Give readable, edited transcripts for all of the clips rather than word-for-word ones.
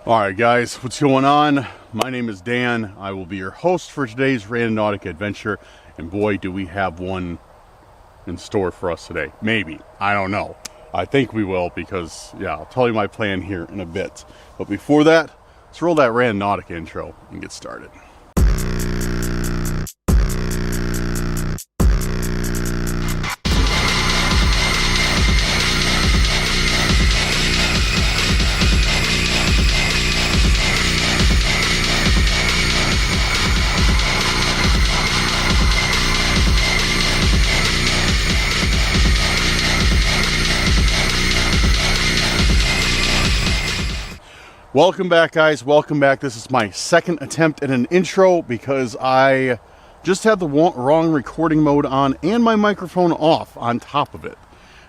Alright guys, what's going on? My name is Dan. I will be your host for today's Randonautica adventure. And boy, do we have one in store for us today. Maybe. I don't know. I think we will because, yeah, I'll tell you my plan here in a bit. But before that, let's roll that Randonautica intro and get started. Welcome back, guys. Welcome back. This is my second attempt at an intro because I just had the wrong recording mode on and my microphone off on top of it.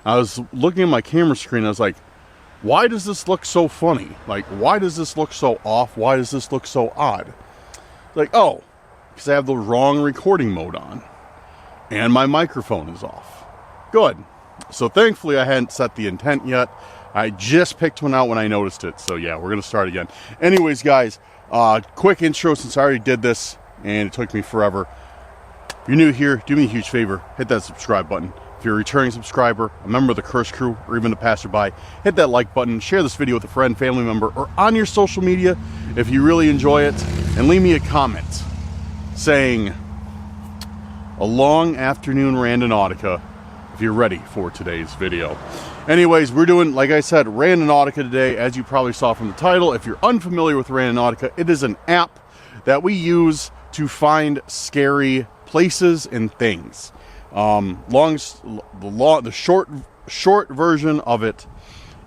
I was looking at my camera screen. I was like, why does this look so funny? Like, why does this look so off? Why does this look so odd? Like, oh, because I have the wrong recording mode on and my microphone is off. Good. So thankfully I hadn't set the intent yet. I just picked one out when I noticed it. So yeah, we're going to start again. Anyways, guys, quick intro since I already did this and it took me forever. If you're new here, do me a huge favor. Hit that subscribe button. If you're a returning subscriber, a member of the Curse Crew, or even a passerby, hit that like button. Share this video with a friend, family member, or on your social media if you really enjoy it. And leave me a comment saying, a long afternoon Randonautica, if you're ready for today's video. Anyways, we're doing, like I said, Randonautica today, as you probably saw from the title. If you're unfamiliar with Randonautica, it is an app that we use to find scary places and things. The short version of it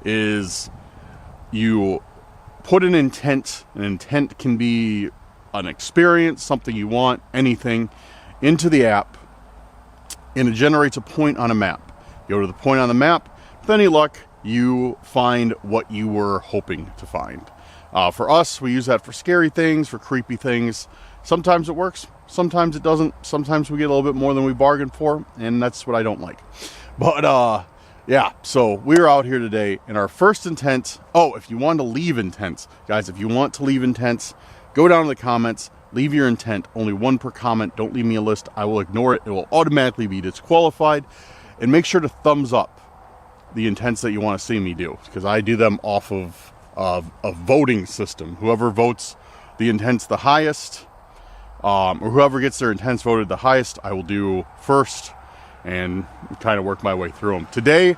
is you put an intent. An intent can be an experience, something you want, anything, into the app, and it generates a point on a map. You go to the point on the map. With any luck, you find what you were hoping to find. For us, we use that for scary things, for creepy things. Sometimes it works, sometimes it doesn't. Sometimes we get a little bit more than we bargained for, and that's what I don't like. But, yeah, so we're out here today, and our first intent... Oh, if you want to leave intents, guys, if you want to leave intents, go down to the comments, leave your intent. Only one per comment. Don't leave me a list. I will ignore it. It will automatically be disqualified. And make sure to thumbs up the intents that you want to see me do, because I do them off of a voting system. Whoever votes the intents the highest, or whoever gets their intents voted the highest, I will do first and kind of work my way through them. Today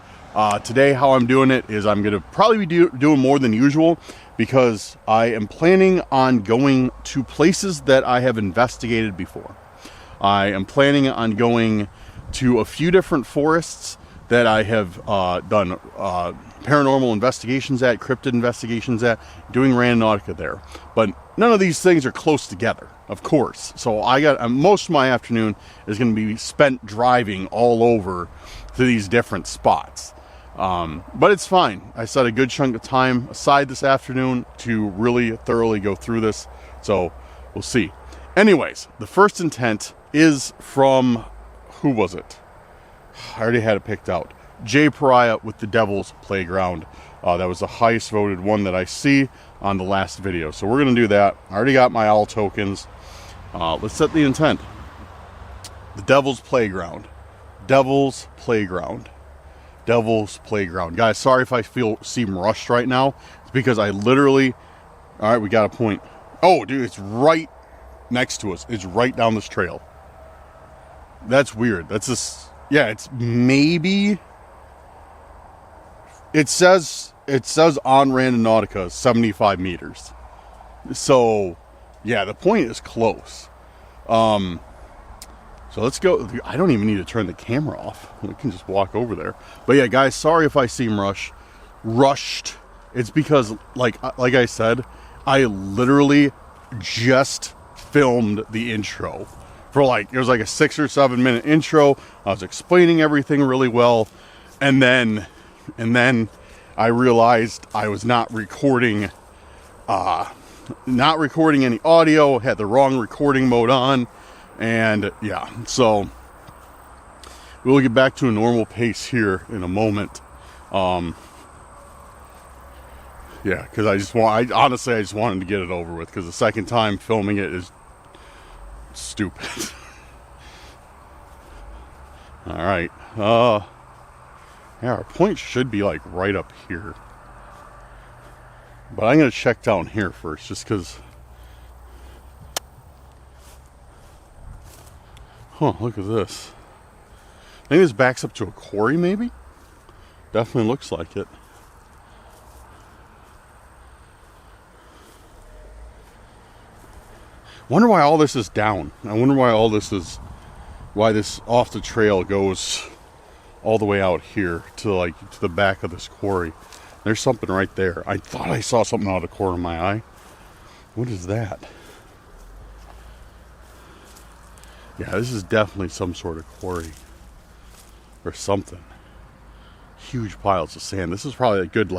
how I'm doing it is I'm going to probably be doing more than usual because I am planning on going to places that I have investigated before. I am planning on going to a few different forests that I have done paranormal investigations at, cryptid investigations at, doing Randonautica there. But none of these things are close together, of course. So I got most of my afternoon is going to be spent driving all over to these different spots. But it's fine. I set a good chunk of time aside this afternoon to really thoroughly go through this. So we'll see. Anyways, the first intent is from, who was it? I already had it picked out. Jay Pariah with the Devil's Playground. That was the highest voted one that I see on the last video. So we're going to do that. I already got my owl tokens. Let's set the intent. The Devil's Playground. Devil's Playground. Devil's Playground. Guys, sorry if I seem rushed right now. It's because I literally... Alright, we got a point. Oh, dude, it's right next to us. It's right down this trail. That's weird. That's this... Yeah, it's maybe... It says on Randonautica 75 meters. So, yeah, the point is close. So let's go. I don't even need to turn the camera off. We can just walk over there. But yeah, guys, sorry if I seem rushed. It's because, like I said, I literally just filmed the intro. For it was like a 6 or 7 minute intro. I was explaining everything really well, and then I realized I was not recording any audio. Had the wrong recording mode on, and yeah. So we'll get back to a normal pace here in a moment. Yeah, because honestly, I just wanted to get it over with, because the second time filming it is stupid. Alright, yeah, our point should be like right up here. But I'm going to check down here first, just because... Huh, look at this. I think this backs up to a quarry, maybe? Definitely looks like it. Wonder why all this is down. I wonder why all this is... Why this off the trail goes all the way out here to the back of this quarry. There's something right there. I thought I saw something out of the corner of my eye. What is that? Yeah, this is definitely some sort of quarry. Or something. Huge piles of sand. This is probably a good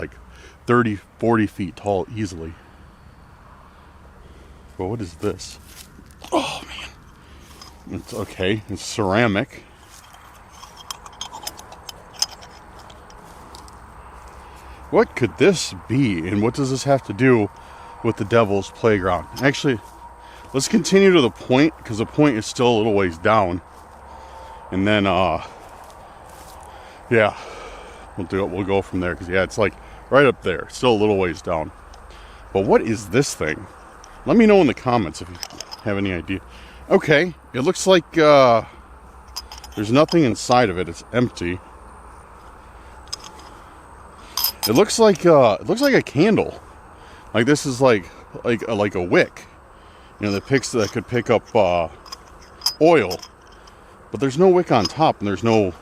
30, 40 feet tall easily. But what is this? Oh man. It's okay. It's ceramic. What could this be? And what does this have to do with the Devil's Playground? Actually, let's continue to the point, because the point is still a little ways down. And then, yeah, we'll go from there, because yeah, it's like right up there, still a little ways down. But what is this thing? Let me know in the comments if you have any idea. Okay, it looks like there's nothing inside of it. It's empty. It looks like a candle. Like this is like a wick. You know, that could pick up oil. But there's no wick on top, and there's no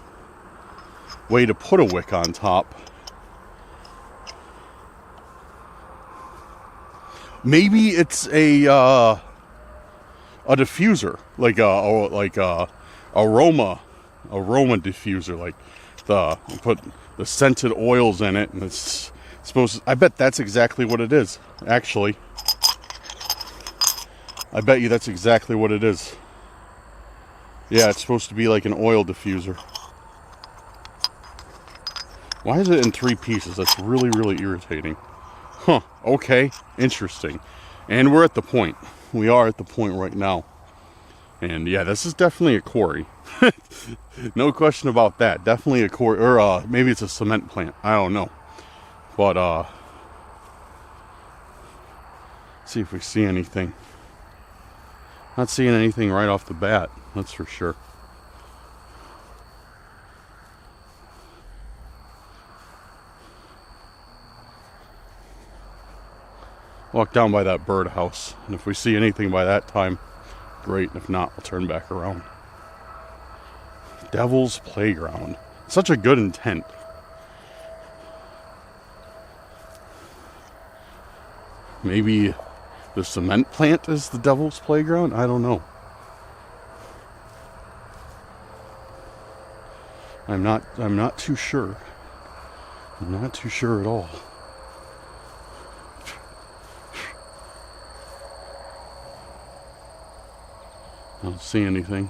way to put a wick on top. Maybe it's a diffuser, like a aroma diffuser, like you put the scented oils in it, and it's supposed to, I bet that's exactly what it is. Actually, I bet you that's exactly what it is. Yeah, it's supposed to be like an oil diffuser. Why is it in 3 pieces? That's really, really irritating. Huh, okay, interesting. And we're at the point. We are at the point right now. And yeah, this is definitely a quarry. No question about that. Definitely a quarry, or maybe it's a cement plant. I don't know. But see if we see anything. Not seeing anything right off the bat, that's for sure. Walk down by that birdhouse, and if we see anything by that time, great. If not, we'll turn back around. Devil's Playground. Such a good intent. Maybe the cement plant is the Devil's Playground? I don't know. I'm not too sure. I'm not too sure at all. I don't see anything.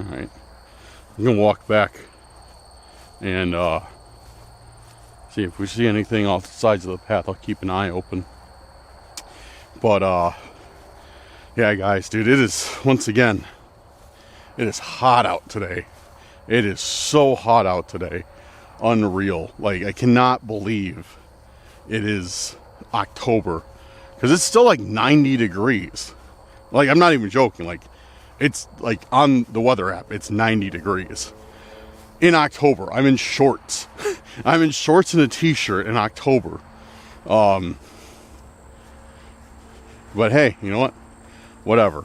Alright. I'm gonna walk back and see if we see anything off the sides of the path. I'll keep an eye open. But yeah guys, dude, it is, once again, it is hot out today. It is so hot out today. Unreal. Like, I cannot believe it is October. Because it's still like 90 degrees. Like, I'm not even joking. Like, it's like on the weather app, it's 90 degrees. In October, I'm in shorts. I'm in shorts and a t-shirt in October. But hey, you know what? Whatever.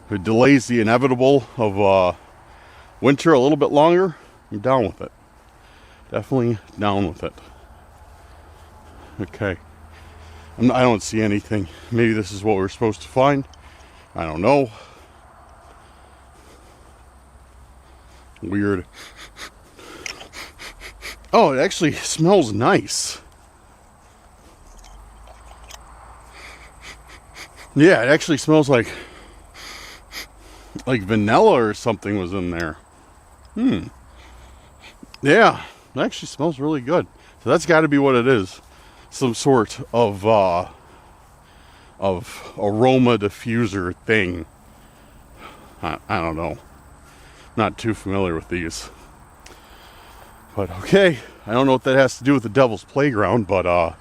It delays the inevitable of winter a little bit longer. I'm down with it. Definitely down with it. Okay. I don't see anything. Maybe this is what we're supposed to find. I don't know. Weird. Oh, it actually smells nice. Yeah, it actually smells like vanilla or something was in there. Yeah, It actually smells really good. So that's got to be what it is. Some sort of aroma diffuser thing. I don't know. Not too familiar with these. But okay, I don't know what that has to do with the Devil's Playground, but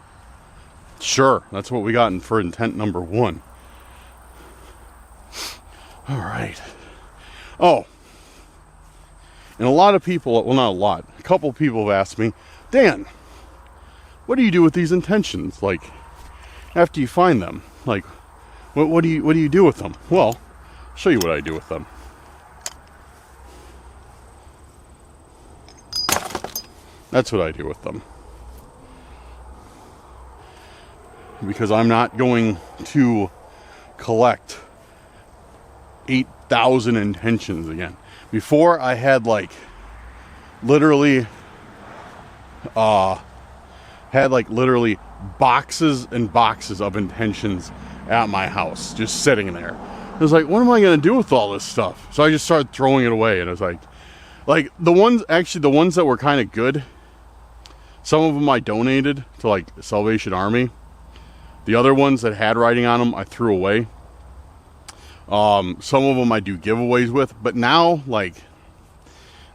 sure, that's what we got for intent number 1. All right. Oh, and a lot of people, well, not a lot, a couple people have asked me, Dan, what do you do with these intentions? Like, after you find them, like, what do you do with them? Well, I'll show you what I do with them. That's what I do with them. Because I'm not going to collect 8,000 intentions again. Before, I had like literally boxes and boxes of intentions at my house, just sitting there. I was like, what am I going to do with all this stuff? So I just started throwing it away, and I was like the ones that were kind of good, some of them I donated to like Salvation Army. The other ones that had writing on them, I threw away. Some of them I do giveaways with, but now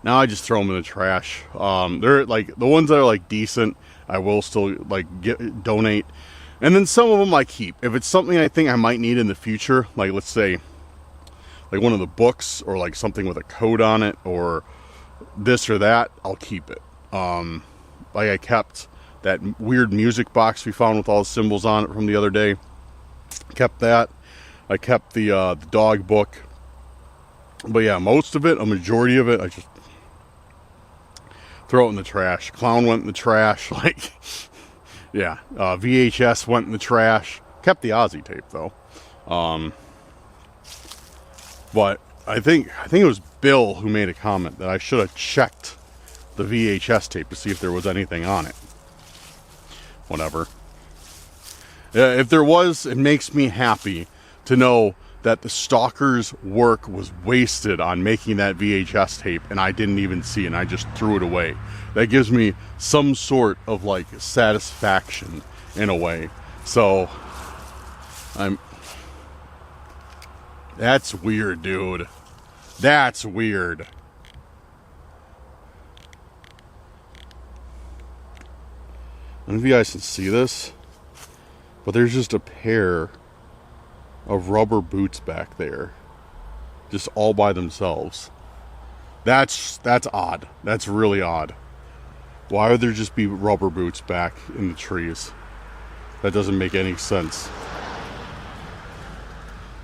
I just throw them in the trash. They're like the ones that are like decent, I will still like donate, and then some of them I keep. If it's something I think I might need in the future, like let's say like one of the books or like something with a code on it or this or that, I'll keep it. Like I kept that weird music box we found with all the symbols on it from the other day. Kept that. I kept the dog book. But yeah, most of it, a majority of it, I just throw it in the trash. Clown went in the trash. Like, yeah, VHS went in the trash. Kept the Ozzy tape though. But I think it was Bill who made a comment that I should have checked the VHS tape to see if there was anything on it. Whatever. If there was, it makes me happy to know that the stalker's work was wasted on making that VHS tape and I didn't even see it and I just threw it away. That gives me some sort of like satisfaction in a way. So that's weird, dude. That's weird. I don't know if you guys can see this, but there's just a pair of rubber boots back there, just all by themselves. That's odd. That's really odd. Why would there just be rubber boots back in the trees? That doesn't make any sense.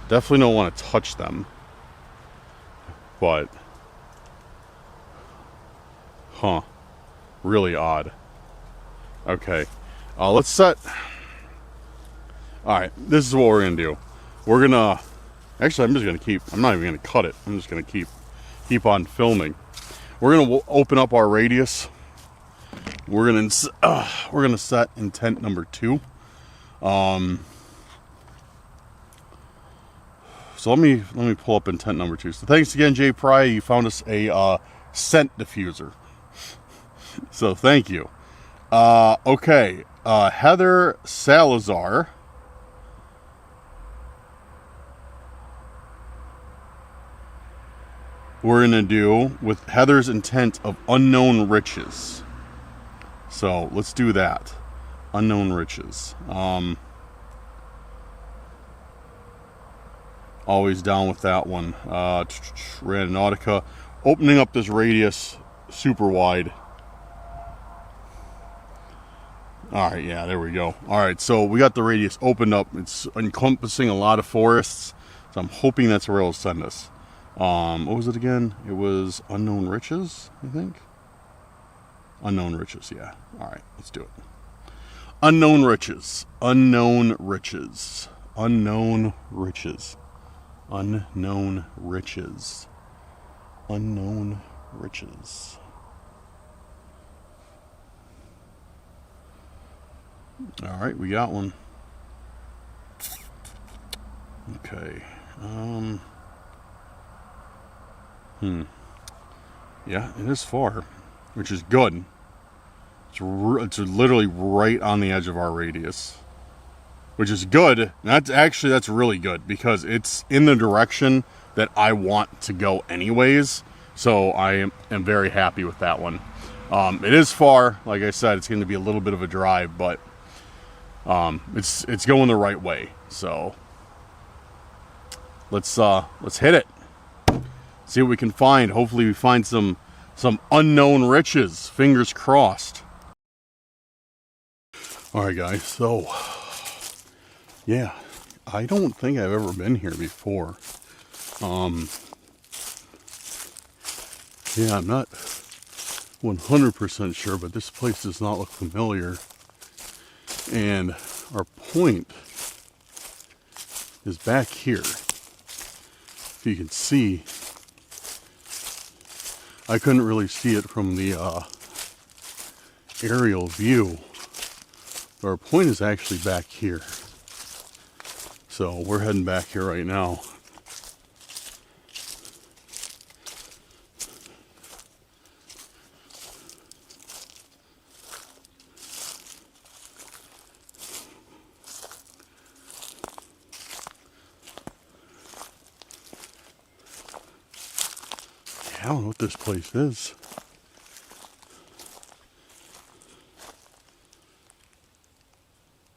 Definitely don't want to touch them. But, really odd. Okay, let's set. Alright, this is what we're gonna do. We're gonna, actually I'm not even gonna cut it. I'm just gonna keep on filming. We're gonna open up our radius. We're gonna set intent number 2. So let me pull up intent number 2. So thanks again, Jay Pry. You found us a scent diffuser. So thank you. Okay, Heather Salazar. We're gonna do with Heather's intent of unknown riches. So let's do that. Unknown riches. Always down with that one. Randonautica. Opening up this radius super wide. Alright, yeah, there we go. Alright, so we got the radius opened up. It's encompassing a lot of forests. So I'm hoping that's where it'll send us. What was it again? It was unknown riches, I think. Unknown riches, yeah. Alright, let's do it. Unknown riches. Unknown riches. Unknown riches. Unknown riches. Unknown riches. Alright, we got one. Okay. Yeah, it is far, which is good. It's literally right on the edge of our radius, which is good. That's really good because it's in the direction that I want to go anyways. So I am very happy with that one. It is far, like I said, it's going to be a little bit of a drive, but it's going the right way. So let's hit it. See what we can find. Hopefully we find some unknown riches. Fingers crossed. All right, guys. So yeah, I don't think I've ever been here before. Yeah, I'm not 100% sure, but this place does not look familiar. And our point is back here. If you can see, I couldn't really see it from the aerial view, but our point is actually back here. So we're heading back here right now. I don't know what this place is.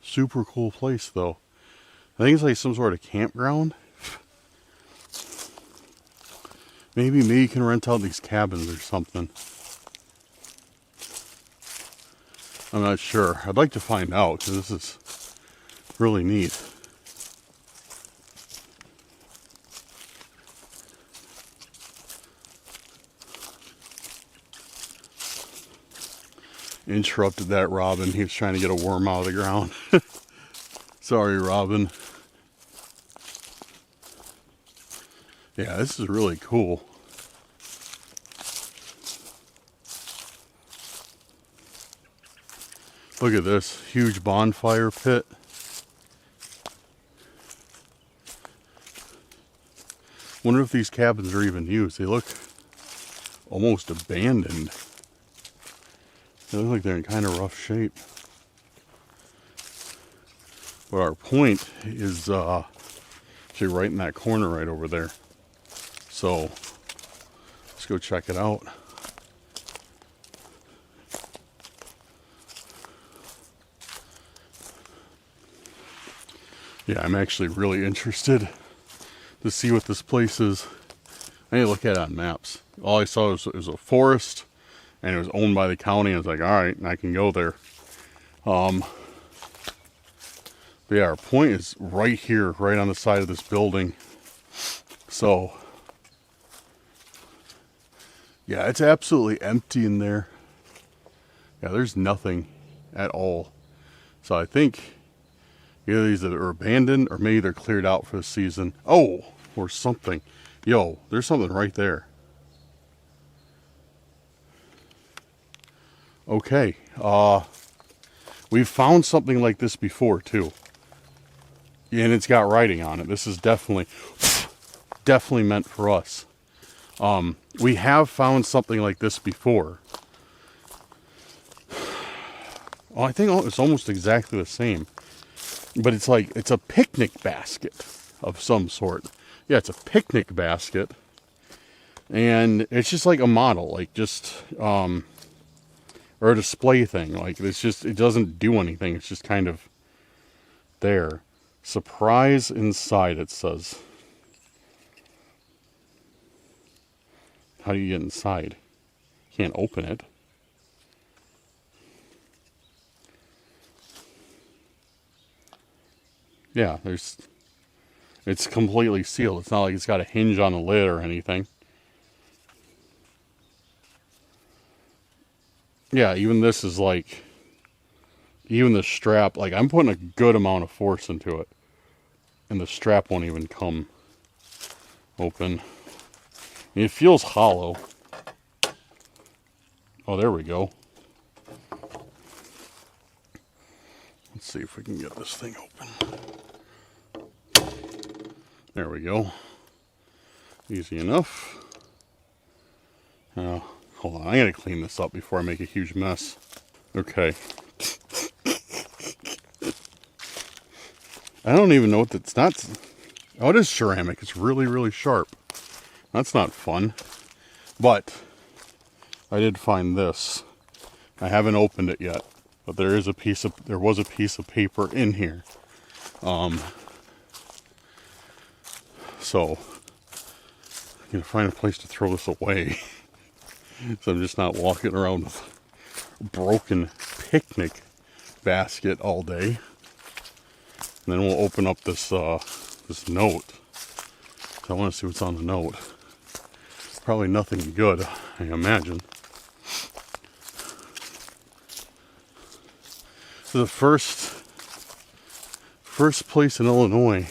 Super cool place though. I think it's like some sort of campground. Maybe you can rent out these cabins or something. I'm not sure. I'd like to find out because this is really neat. Interrupted that robin. He was trying to get a worm out of the ground. Sorry, Robin. Yeah, this is really cool. Look at this huge bonfire pit. Wonder if these cabins are even used. They look almost abandoned. They look like they're in kind of rough shape. But our point is actually right in that corner right over there. So let's go check it out. Yeah, I'm actually really interested to see what this place is. I need to look at it on maps. All I saw was it was a forest and it was owned by the county. I was like, all right, I can go there. But yeah, our point is right here, right on the side of this building. So yeah, it's absolutely empty in there. Yeah, there's nothing at all. So I think either these are abandoned or maybe they're cleared out for the season. Oh, or something. Yo, there's something right there. Okay, we've found something like this before too. And it's got writing on it. This is definitely meant for us. We have found something like this before. Well, I think it's almost exactly the same. But it's like, it's a picnic basket of some sort. Yeah, it's a picnic basket. And it's just like a model, like just, or a display thing. Like, it's just, it doesn't do anything. It's just kind of there. Surprise inside, it says. How do you get inside? Can't open it. Yeah, it's completely sealed. It's not like it's got a hinge on the lid or anything. Yeah, even this is like, even the strap, like I'm putting a good amount of force into it. And the strap won't even come open. I mean, it feels hollow. Oh, there we go. Let's see if we can get this thing open. There we go. Easy enough. Hold on, I gotta clean this up before I make a huge mess. Okay. I don't even know what that's not. Oh, it is ceramic. It's really, really sharp. That's not fun. But I did find this. I haven't opened it yet, but there was a piece of paper in here. So I'm gonna find a place to throw this away. So I'm just not walking around with a broken picnic basket all day. And then we'll open up this this note. So I want to see what's on the note. Probably nothing good, I imagine. So the first place in Illinois,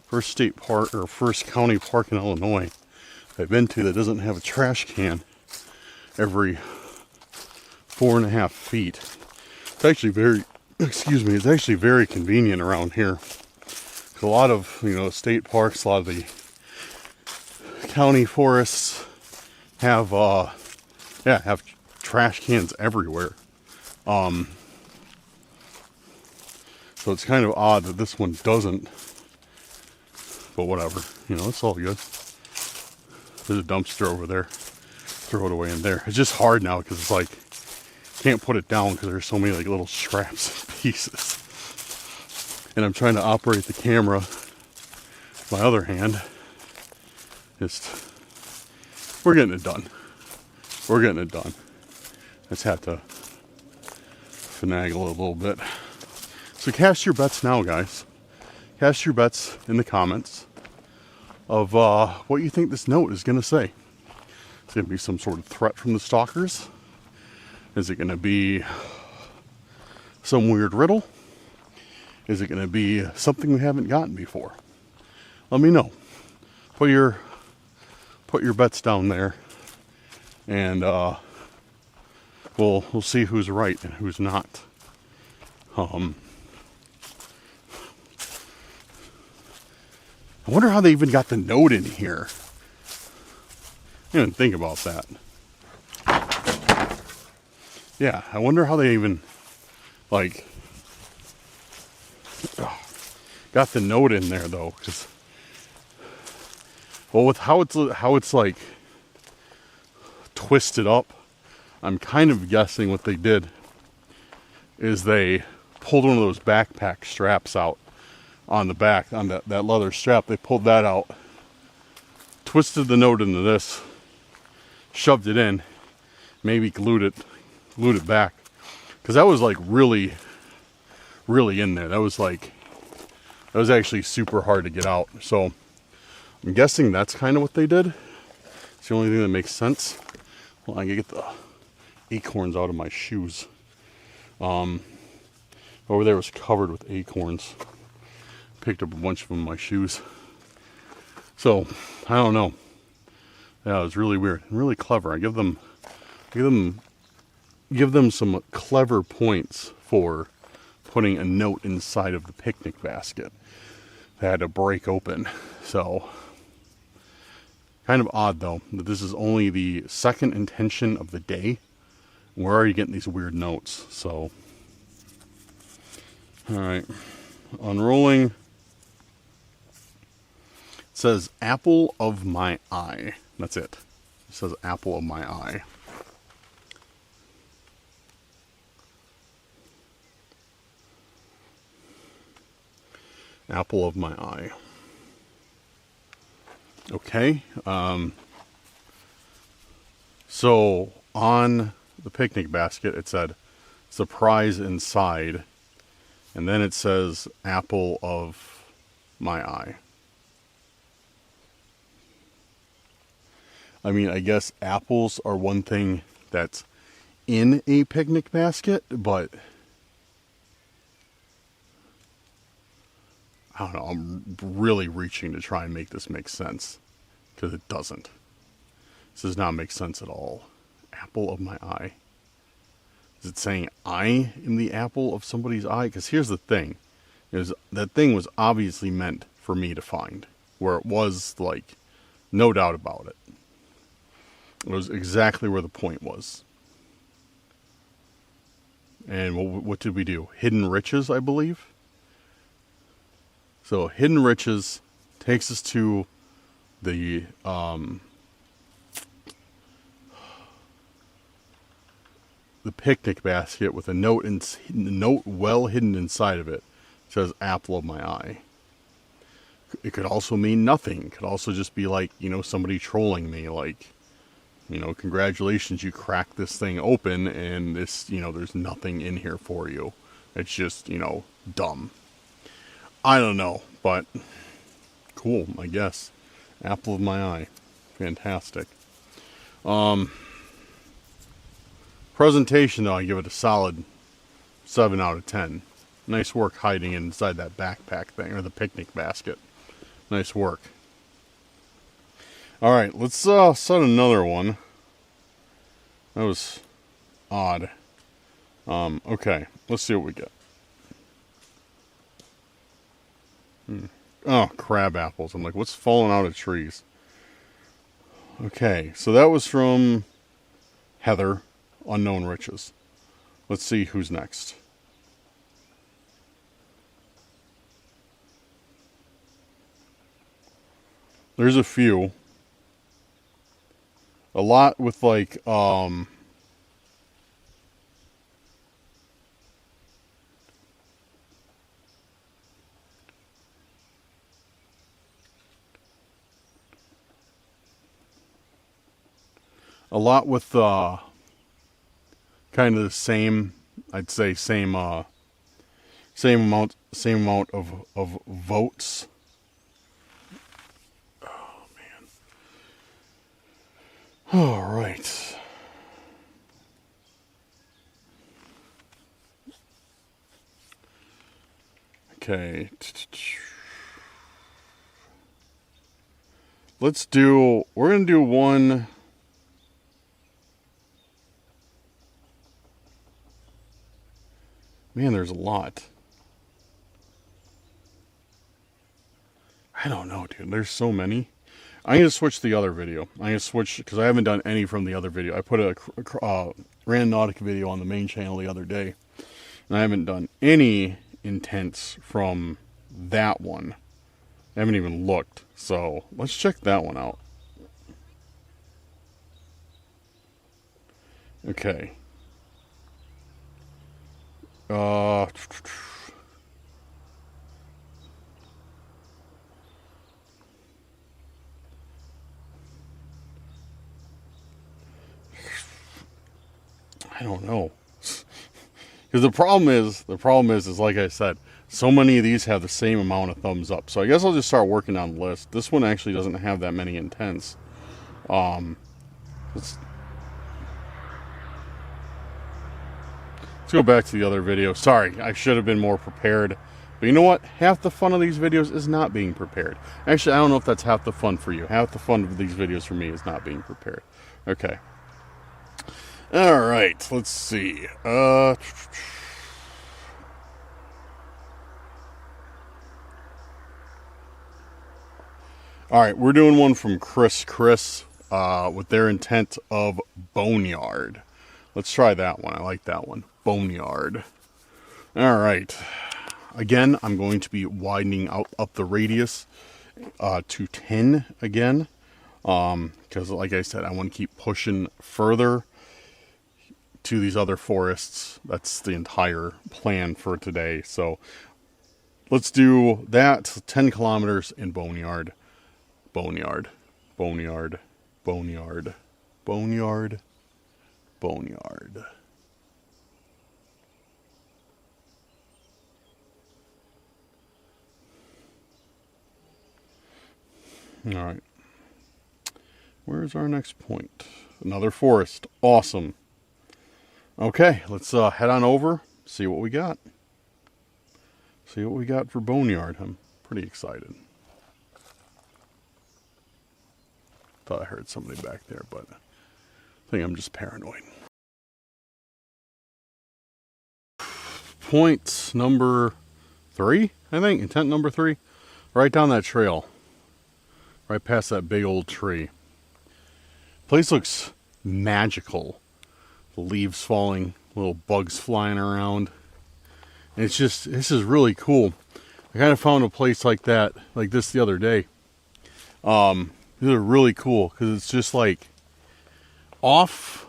first state park or first county park in Illinois I've been to that doesn't have a trash can every 4.5 feet. It's actually very, it's actually very convenient around here. A lot of, state parks, a lot of the county forests have, have trash cans everywhere. So it's kind of odd that this one doesn't, but whatever, it's all good. There's a dumpster over there. Throw it away in there. It's just hard now because it's like, can't put it down because there's so many like little scraps and pieces. And I'm trying to operate the camera with my other hand. We're getting it done. We're getting it done. Just have to finagle a little bit. So cast your bets now, guys. Cast your bets in the comments of what you think this note is going to say. Is it going to be some sort of threat from the stalkers? Is it going to be some weird riddle? Is it going to be something we haven't gotten before? Let me know. Put your bets down there, and we'll see who's right and who's not. I wonder how they even got the note in here. I didn't think about that. Yeah, I wonder how they even, got the note in there though, because, well, with how it's like twisted up, I'm kind of guessing what they did is they pulled one of those backpack straps out on the back, on that leather strap. They pulled that out, twisted the note into this, shoved it in, maybe glued it back, because that was like really in there. That was actually super hard to get out. So I'm guessing that's kind of what they did. It's the only thing that makes sense. Well, I can get the acorns out of my shoes. Over there was covered with acorns. Picked up a bunch of them in my shoes. So I don't know. Yeah, it was really weird and really clever. I give them some clever points for putting a note inside of the picnic basket that had to break open. So kind of odd though that this is only the second intention of the day. Where are you getting these weird notes? So, all right, unrolling. It says apple of my eye. That's it. It says apple of my eye. Apple of my eye. Okay. So on the picnic basket, it said surprise inside. And then it says apple of my eye. I mean, I guess apples are one thing that's in a picnic basket, but I don't know, I'm really reaching to try and make this make sense, because it doesn't. This does not make sense at all. Apple of my eye. Is it saying I am the apple of somebody's eye? Because here's the thing, is that thing was obviously meant for me to find, where it was, like, no doubt about it. It was exactly where the point was. And what did we do? Hidden Riches, I believe. So Hidden Riches takes us to the picnic basket with a note well hidden inside of it. It says apple of my eye. It could also mean nothing. It could also just be like, somebody trolling me, like, congratulations, you cracked this thing open and this, there's nothing in here for you. It's just, dumb. I don't know, but cool, I guess. Apple of my eye. Fantastic. Presentation, though, I give it a solid 7 out of 10. Nice work hiding inside that backpack thing, or the picnic basket. Nice work. Alright, let's set another one. That was odd. Okay, let's see what we get. Oh, crab apples. I'm like, what's falling out of trees? Okay, so that was from Heather, Unknown Riches. Let's see who's next. There's a few. A lot with like, a lot with kind of the same, I'd say same amount of votes. Oh man. All right. Okay. We're going to do one. Man, there's a lot. I don't know, dude. There's so many. I'm going to switch the other video. I'm going to switch, because I haven't done any from the other video. I put a Randonautica video on the main channel the other day. And I haven't done any intents from that one. I haven't even looked. So, let's check that one out. Okay. I don't know. Because the problem is like I said, so many of these have the same amount of thumbs up. So I guess I'll just start working on the list. This one actually doesn't have that many intents. Let's go back to the other video. Sorry, I should have been more prepared. But you know what? Half the fun of these videos is not being prepared. Actually, I don't know if that's half the fun for you. Half the fun of these videos for me is not being prepared. Okay. Alright, let's see. Alright, we're doing one from Chris with their intent of Boneyard. Let's try that one. I like that one. Boneyard. Alright. Again, I'm going to be widening up the radius to 10 again. Because like I said, I want to keep pushing further to these other forests. That's the entire plan for today. So let's do that. 10 kilometers in Boneyard. Boneyard. Boneyard. Boneyard. Boneyard. Boneyard. All right. Where's our next point? Another forest. Awesome. Okay, let's head on over, see what we got. See what we got for Boneyard. I'm pretty excited. Thought I heard somebody back there, but I think I'm just paranoid. Point number 3, I think. Intent number 3. Right down that trail. Right past that big old tree. Place looks magical. The leaves falling Little bugs flying around. And it's just, this is really cool. I kind of found a place like that, like this the other day. These are really cool because it's just like off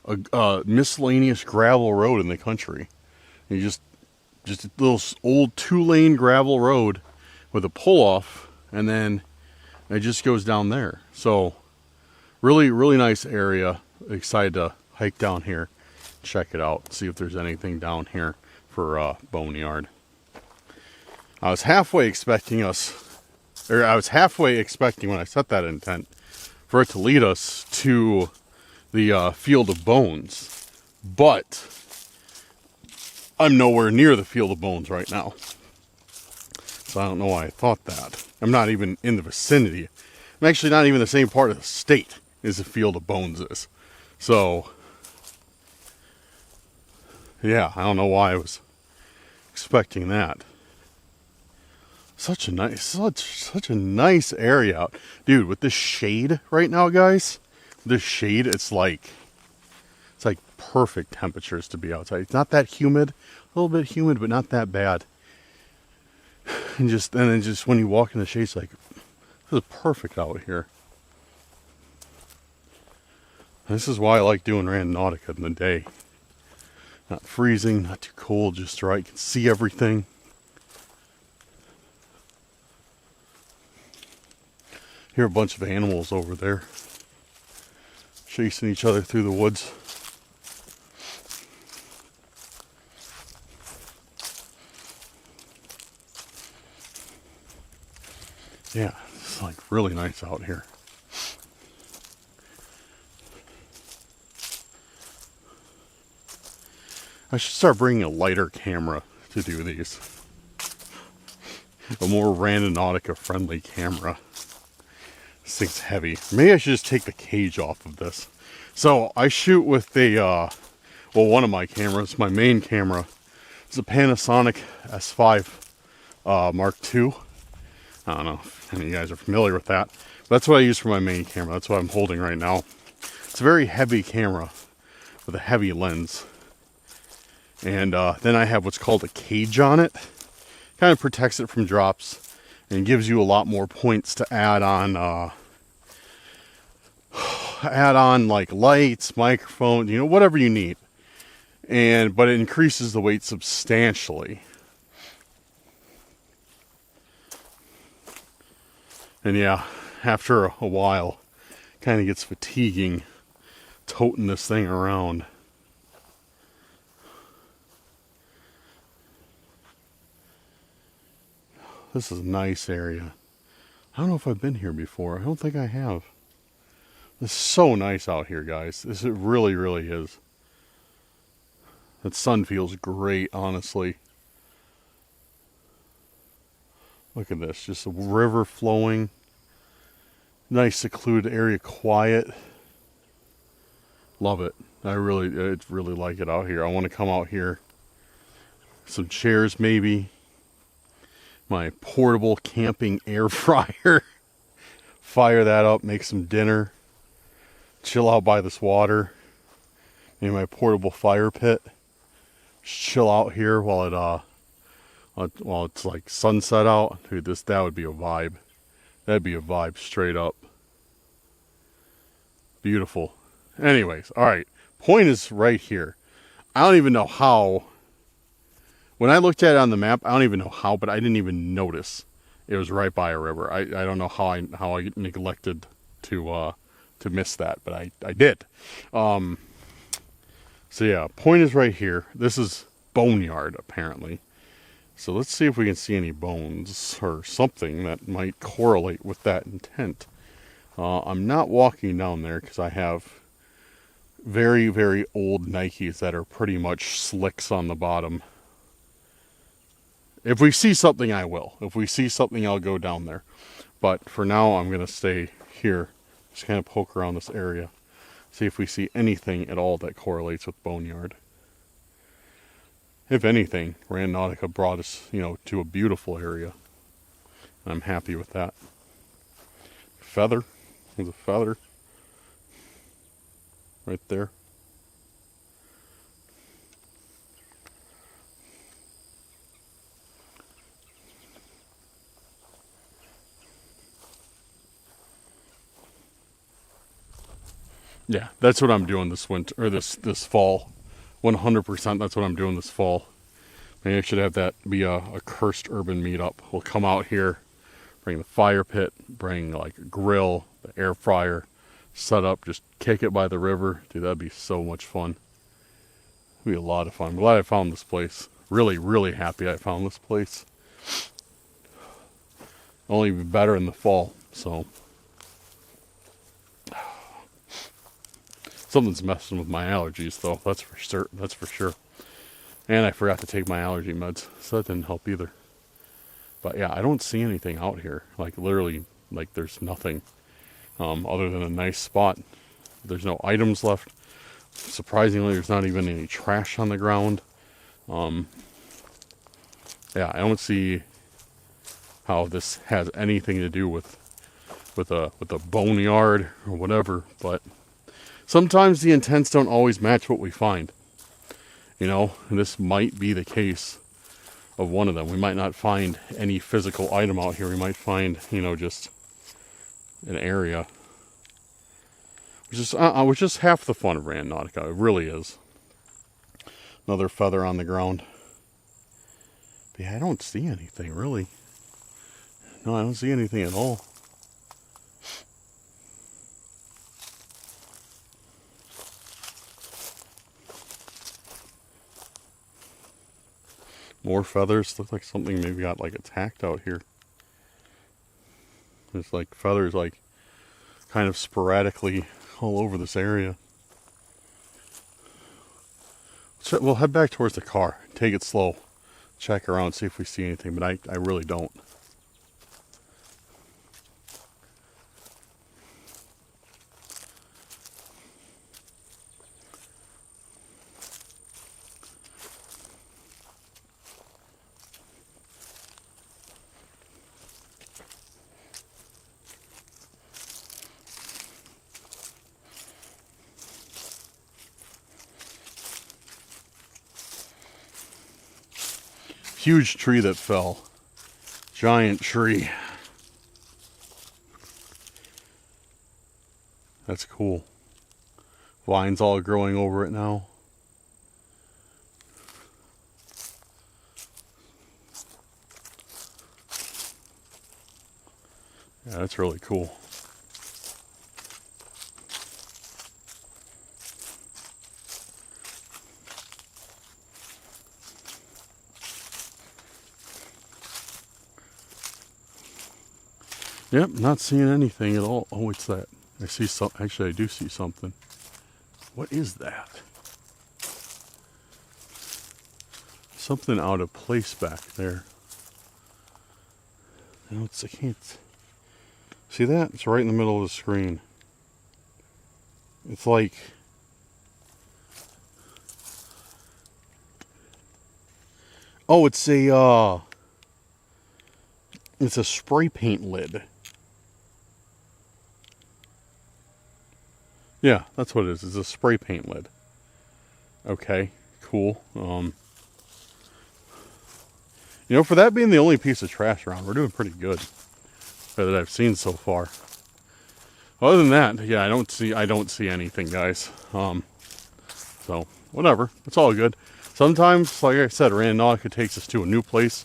a miscellaneous gravel road in the country. And you just a little old 2-lane gravel road with a pull off, and then it just goes down there. So really, really nice area. Excited to hike down here, check it out, see if there's anything down here for Boneyard. I was halfway expecting when I set that intent for it to lead us to the Field of Bones, but I'm nowhere near the Field of Bones right now. So I don't know why I thought that. I'm not even in the vicinity. I'm actually not even the same part of the state as the Field of Bones is. So, yeah, I don't know why I was expecting that. Such a nice area out. Dude, with this shade right now, guys, this shade, it's like perfect temperatures to be outside. It's not that humid, a little bit humid, but not that bad. And then just when you walk in the shade, it's like, this is perfect out here. This is why I like doing Randonautica in the day. Not freezing, not too cold, just right. You can see everything. Hear a bunch of animals over there chasing each other through the woods. Yeah, it's like really nice out here. I should start bringing a lighter camera to do these. A more Randonautica friendly camera. This thing's heavy. Maybe I should just take the cage off of this. So I shoot with one of my cameras, my main camera. It's a Panasonic S5 Mark II. I don't know if any of you guys are familiar with that. But that's what I use for my main camera. That's what I'm holding right now. It's a very heavy camera with a heavy lens. And then I have what's called a cage on it. Kind of protects it from drops and gives you a lot more points to add on like lights, microphones, whatever you need. But it increases the weight substantially. And yeah, after a while, kind of gets fatiguing toting this thing around. This is a nice area. I don't know if I've been here before. I don't think I have. It's so nice out here, guys. It really, really is. That sun feels great, honestly. Look at this. Just a river flowing. Nice secluded area, quiet. Love it. I really like it out here. I want to come out here. Some chairs, maybe. My portable camping air fryer. Fire that up, make some dinner. Chill out by this water. Maybe my portable fire pit. Just chill out here while it's like sunset out. Dude, that would be a vibe. That'd be a vibe straight up. Beautiful. Anyways, alright. Point is right here. I don't even know how. When I looked at it on the map, I don't even know how, but I didn't even notice it was right by a river. I don't know how I neglected to miss that, but I did. So yeah, point is right here. This is Boneyard, apparently. So let's see if we can see any bones or something that might correlate with that intent. I'm not walking down there because I have very, very old Nikes that are pretty much slicks on the bottom. If we see something, I will. If we see something, I'll go down there. But for now, I'm going to stay here. Just kind of poke around this area. See if we see anything at all that correlates with Boneyard. If anything, Randonautica brought us, to a beautiful area. I'm happy with that. Feather. There's a feather. Right there. Yeah, that's what I'm doing this winter, or this fall. 100%, that's what I'm doing this fall. Maybe I should have that be a cursed urban meetup. We'll come out here, bring the fire pit, bring like a grill, the air fryer, set up, just kick it by the river. Dude, that'd be so much fun. It'd be a lot of fun. I'm glad I found this place. Really, really happy I found this place. Only be better in the fall, so. Something's messing with my allergies, though. That's for sure. That's for sure. And I forgot to take my allergy meds, so that didn't help either. But yeah, I don't see anything out here. Like literally, like there's nothing other than a nice spot. There's no items left. Surprisingly, there's not even any trash on the ground. Yeah, I don't see how this has anything to do with a boneyard or whatever, but. Sometimes the intents don't always match what we find. You know, and this might be the case of one of them. We might not find any physical item out here. We might find, you know, just an area. Which is half the fun of Randonautica. It really is. Another feather on the ground. But yeah, I don't see anything, really. No, I don't see anything at all. More feathers. Look like something maybe got like attacked out here. There's like feathers like kind of sporadically all over this area. So we'll head back towards the car. Take it slow. Check around, see if we see anything, but I really don't. Huge tree that fell. Giant tree. That's cool. Vines all growing over it now. Yeah, that's really cool. Yep, not seeing anything at all. Oh, what's that? I see some. Actually, I do see something. What is that? Something out of place back there. I can't see that. It's right in the middle of the screen. It's like it's a spray paint lid. Yeah, that's what it is. It's a spray paint lid. Okay, cool. You know, for that being the only piece of trash around, we're doing pretty good that I've seen so far. Other than that, yeah, I don't see anything, guys. So whatever, it's all good. Sometimes, like I said, Randonautica takes us to a new place.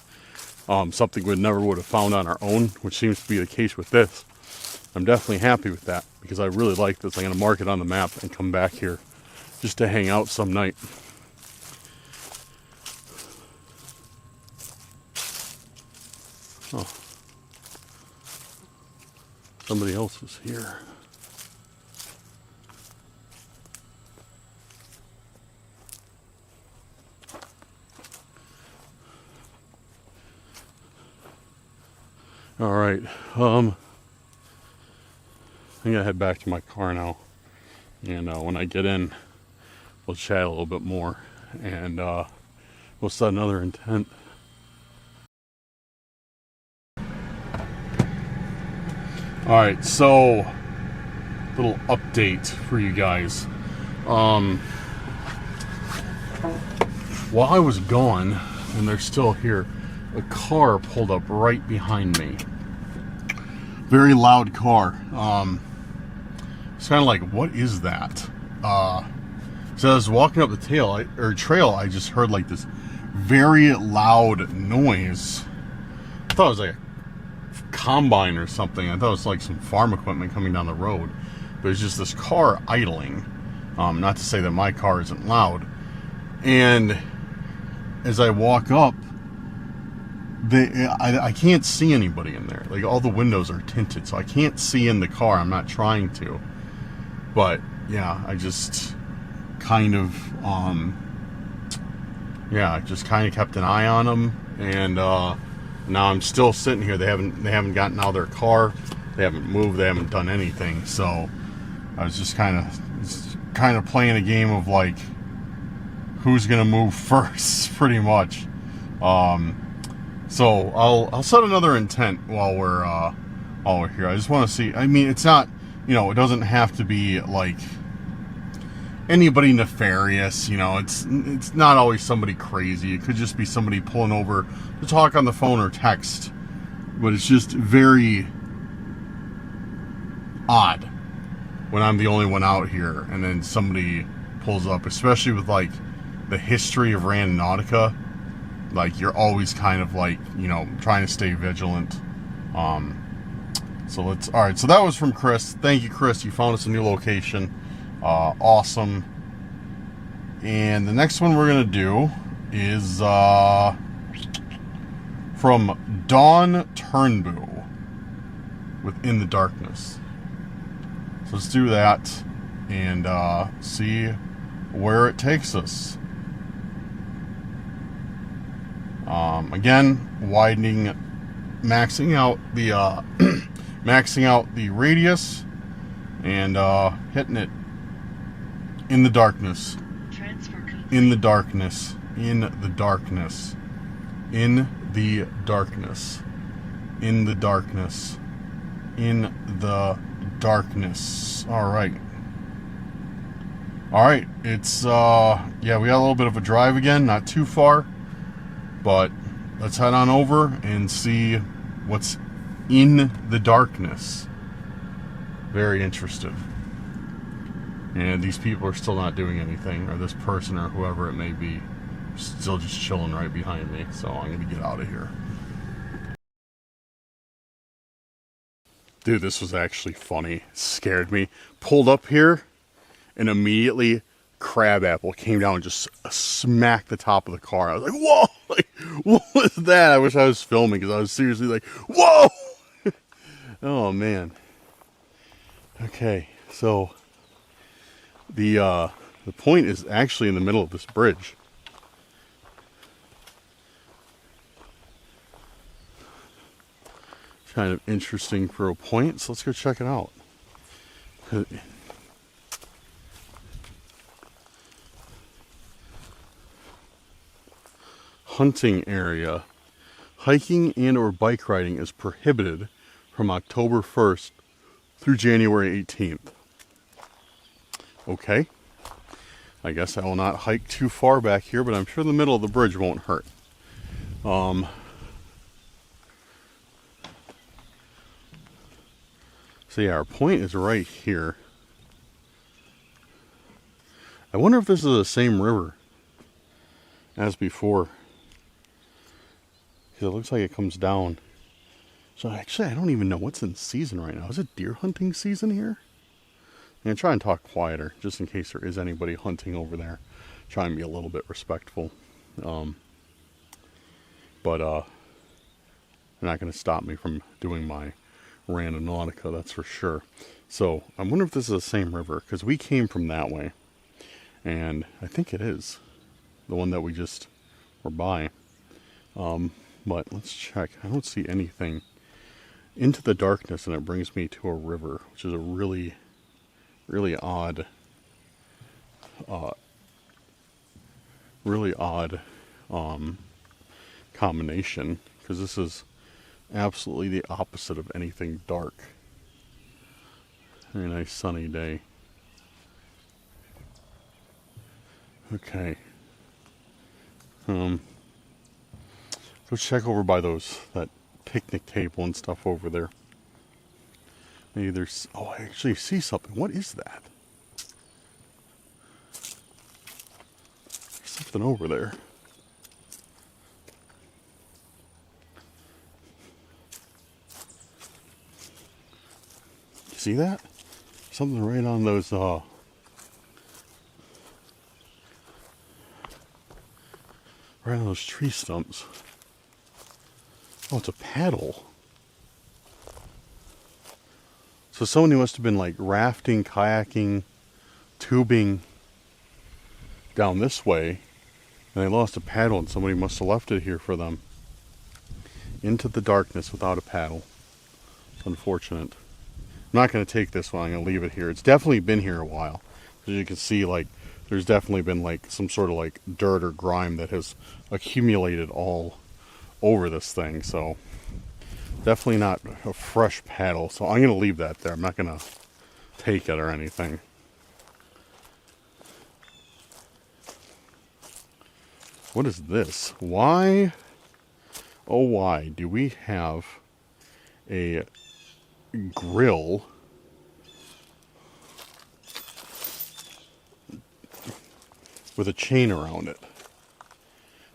Something we never would have found on our own, which seems to be the case with this. I'm definitely happy with that because I really like this. I'm going to mark it on the map and come back here just to hang out some night. Oh. Somebody else is here. All right. I'm gonna head back to my car now, and when I get in, we'll chat a little bit more, and we'll set another intent. All right, so little update for you guys. While I was gone, and they're still here, a car pulled up right behind me. Very loud car. It's kind of like, what is that? So I was walking up the trail, I just heard like this very loud noise. I thought it was like a combine or something. I thought it was like some farm equipment coming down the road. But it's just this car idling. Not to say that my car isn't loud. And as I walk up, I can't see anybody in there. Like, all the windows are tinted, so I can't see in the car. I'm not trying to. But yeah, I just kind of just kind of kept an eye on them, and now I'm still sitting here. They haven't gotten out of their car. They haven't moved. They haven't done anything. So I was just kind of playing a game of like, who's gonna move first, pretty much. So I'll set another intent while we're here. I just want to see. I mean, it's not, it doesn't have to be like anybody nefarious. It's not always somebody crazy. It could just be somebody pulling over to talk on the phone or text. But it's just very odd when I'm the only one out here and then somebody pulls up, especially with like the history of Randonautica. Like, you're always kind of like, trying to stay vigilant. All right, so that was from Chris. Thank you, Chris. You found us a new location. Awesome. And the next one we're going to do is from Dawn Turnbow with In the Darkness. So let's do that and see where it takes us. Again, maxing out the radius and hitting it in the darkness. In the darkness. In the darkness. In the darkness. In the darkness. In the darkness. Alright. Alright, it's we got a little bit of a drive again, not too far. But let's head on over and see what's in the darkness. Very interested. And these people are still not doing anything, or this person or whoever it may be, still just chilling right behind me. So I'm going to get out of here. Dude, this was actually funny. It scared me. Pulled up here and immediately crabapple came down and just smacked the top of the car. I was like, whoa! Like, what was that? I wish I was filming, because I was seriously like, whoa! Oh, man. Okay, so the point is actually in the middle of this bridge. It's kind of interesting for a point, so let's go check it out. Hunting area. Hiking and or bike riding is prohibited from October 1st through January 18th. Okay. I guess I will not hike too far back here, but I'm sure the middle of the bridge won't hurt. So yeah, our point is right here. I wonder if this is the same river as before. Because it looks like it comes down. So actually, I don't even know what's in season right now. Is it deer hunting season here? I'm going to try and talk quieter, just in case there is anybody hunting over there. Try and be a little bit respectful. But they're not going to stop me from doing my Randonautica, that's for sure. So I wonder if this is the same river, because we came from that way. And I think it is. The one that we just were by. But let's check. I don't see anything. Into the darkness, and it brings me to a river, which is a really, really odd, combination, because this is absolutely the opposite of anything dark. Very nice sunny day. Okay. Go check over by that picnic table and stuff over there. Maybe there's... Oh, I actually see something. What is that? There's something over there. You see that? Something right on those, right on those tree stumps. Oh, it's a paddle. So somebody must have been like rafting, kayaking, tubing down this way, and they lost a paddle, and somebody must have left it here for them. Into the darkness without a paddle. It's unfortunate. I'm not going to take this one. I'm going to leave it here. It's definitely been here a while. As you can see, like, there's definitely been like some sort of like dirt or grime that has accumulated all over this thing. So definitely not a fresh paddle. So I'm going to leave that there. I'm not going to take it or anything. What is this? Why, oh why, do we have a grill with a chain around it?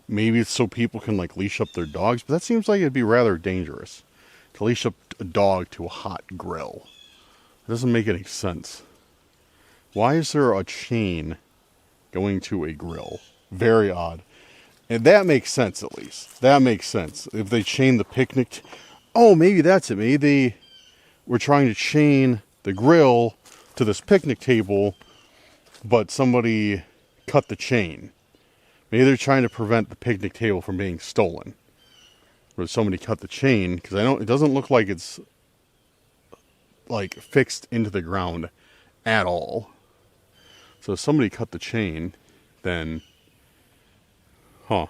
Maybe it's so people can like leash up their dogs, but that seems like it'd be rather dangerous to leash up a dog to a hot grill. It doesn't make any sense. Why is there a chain going to a grill? Very odd. And that makes sense, at least. That makes sense. If they chain the picnic... Oh, maybe that's it. Maybe they were trying to chain the grill to this picnic table, but somebody cut the chain. Maybe they're trying to prevent the picnic table from being stolen. Or somebody cut the chain, because I don't... It doesn't look like it's like fixed into the ground at all. So if somebody cut the chain, then... Huh.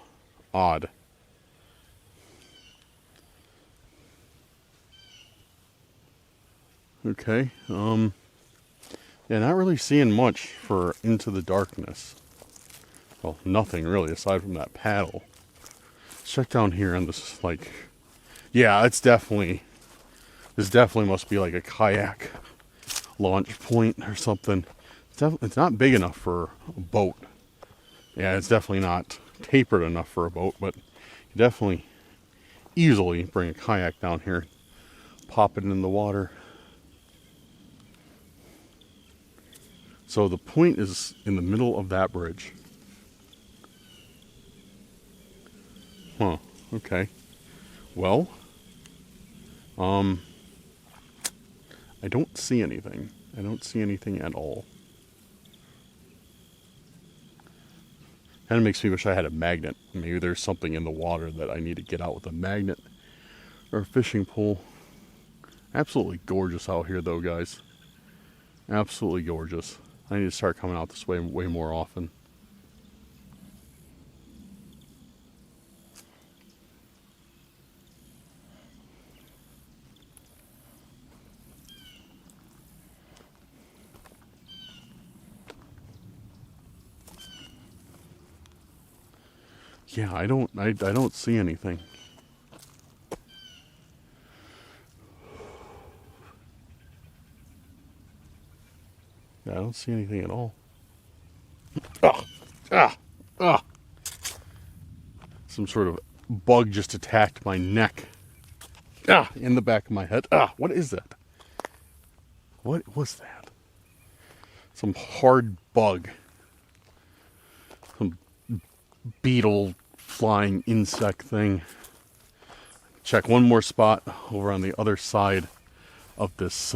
Odd. Okay. Yeah, not really seeing much for Into the Darkness. Well, nothing really aside from that paddle. Let's check down here on this, like... Yeah, it's definitely... This definitely must be like a kayak launch point or something. It's not big enough for a boat. Yeah, it's definitely not tapered enough for a boat, but you definitely easily bring a kayak down here, pop it in the water. So the point is in the middle of that bridge. Huh, okay. Well, I don't see anything. I don't see anything at all. Kind of makes me wish I had a magnet. Maybe there's something in the water that I need to get out with a magnet or a fishing pole. Absolutely gorgeous out here though, guys. Absolutely gorgeous. I need to start coming out this way more often. Yeah, I don't see anything. Yeah, I don't see anything at all. Some sort of bug just attacked my neck. In the back of my head. What is that? What was that? Some hard bug. Some beetle flying insect thing. Check one more spot over on the other side of this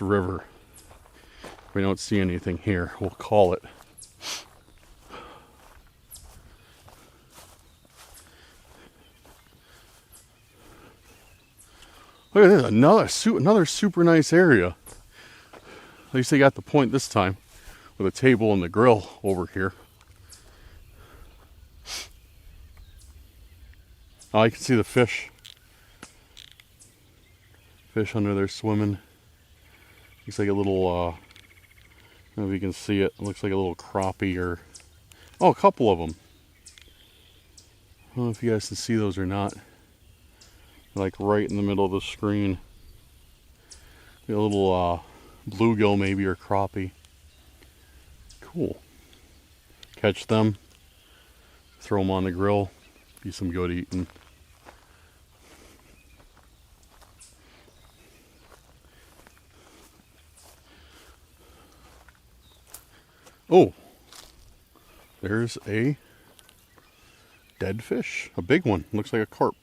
river. If we don't see anything here, we'll call it. Look at this, another super nice area. At least they got the point this time, with a table and the grill over here. Oh, I can see the fish. Fish under there swimming. Looks like a little, I don't know if you can see it. It looks like a little crappie or... Oh, a couple of them. I don't know if you guys can see those or not. like right in the middle of the screen. A little bluegill maybe, or crappie. Cool. Catch them, throw them on the grill, be some good eating. Oh, there's a dead fish, a big one, looks like a carp.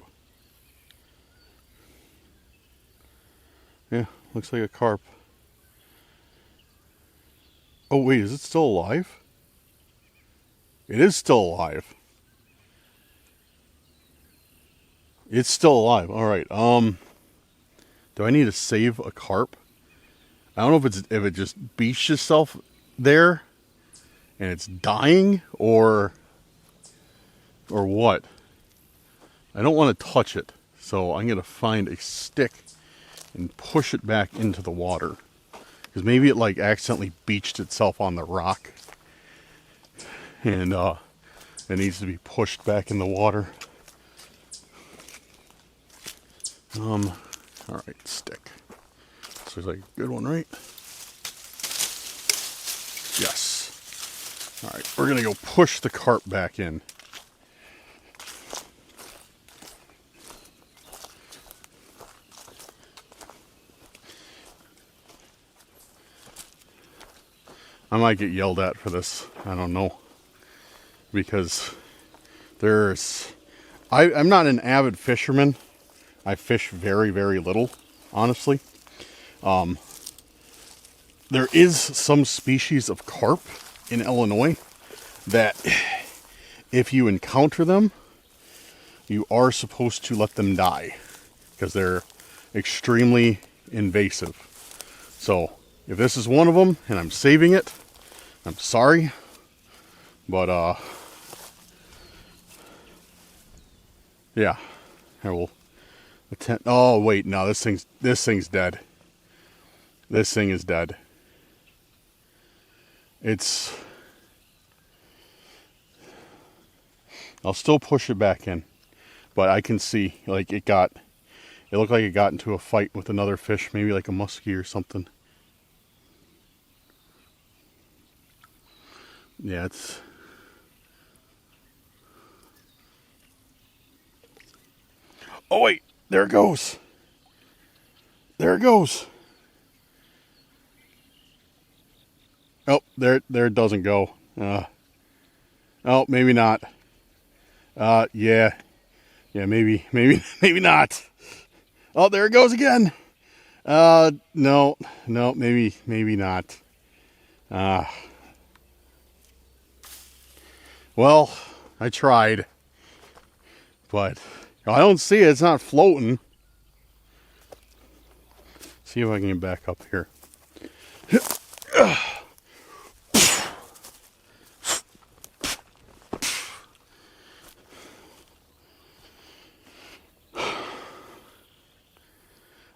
Yeah, looks like a carp. Oh wait, is it still alive? It is still alive. It's still alive. All right. Do I need to save a carp? I don't know if it just beached itself there and it's dying, or what. I don't want to touch it, so I'm gonna find a stick and push it back into the water, because maybe it like accidentally beached itself on the rock, and it needs to be pushed back in the water. All right, stick. So it's like a good one, right? Yes. All right, we're gonna go push the carp back in. I might get yelled at for this. I don't know. Because I'm not an avid fisherman. I fish very, very little, honestly. There is some species of carp in Illinois that if you encounter them, you are supposed to let them die, because they're extremely invasive. So if this is one of them and I'm saving it, I'm sorry, but yeah, I will attempt. Oh wait, no, this thing's dead. This thing is dead. I'll still push it back in, but I can see like it looked like it got into a fight with another fish, maybe like a muskie or something. Yeah, it's... Oh wait, there it goes. There it goes. Oh, there it doesn't go. Oh, maybe not. Yeah, maybe not. Oh, there it goes again. No, maybe not. Well, I tried, but I don't see it. It's not floating. See if I can get back up here.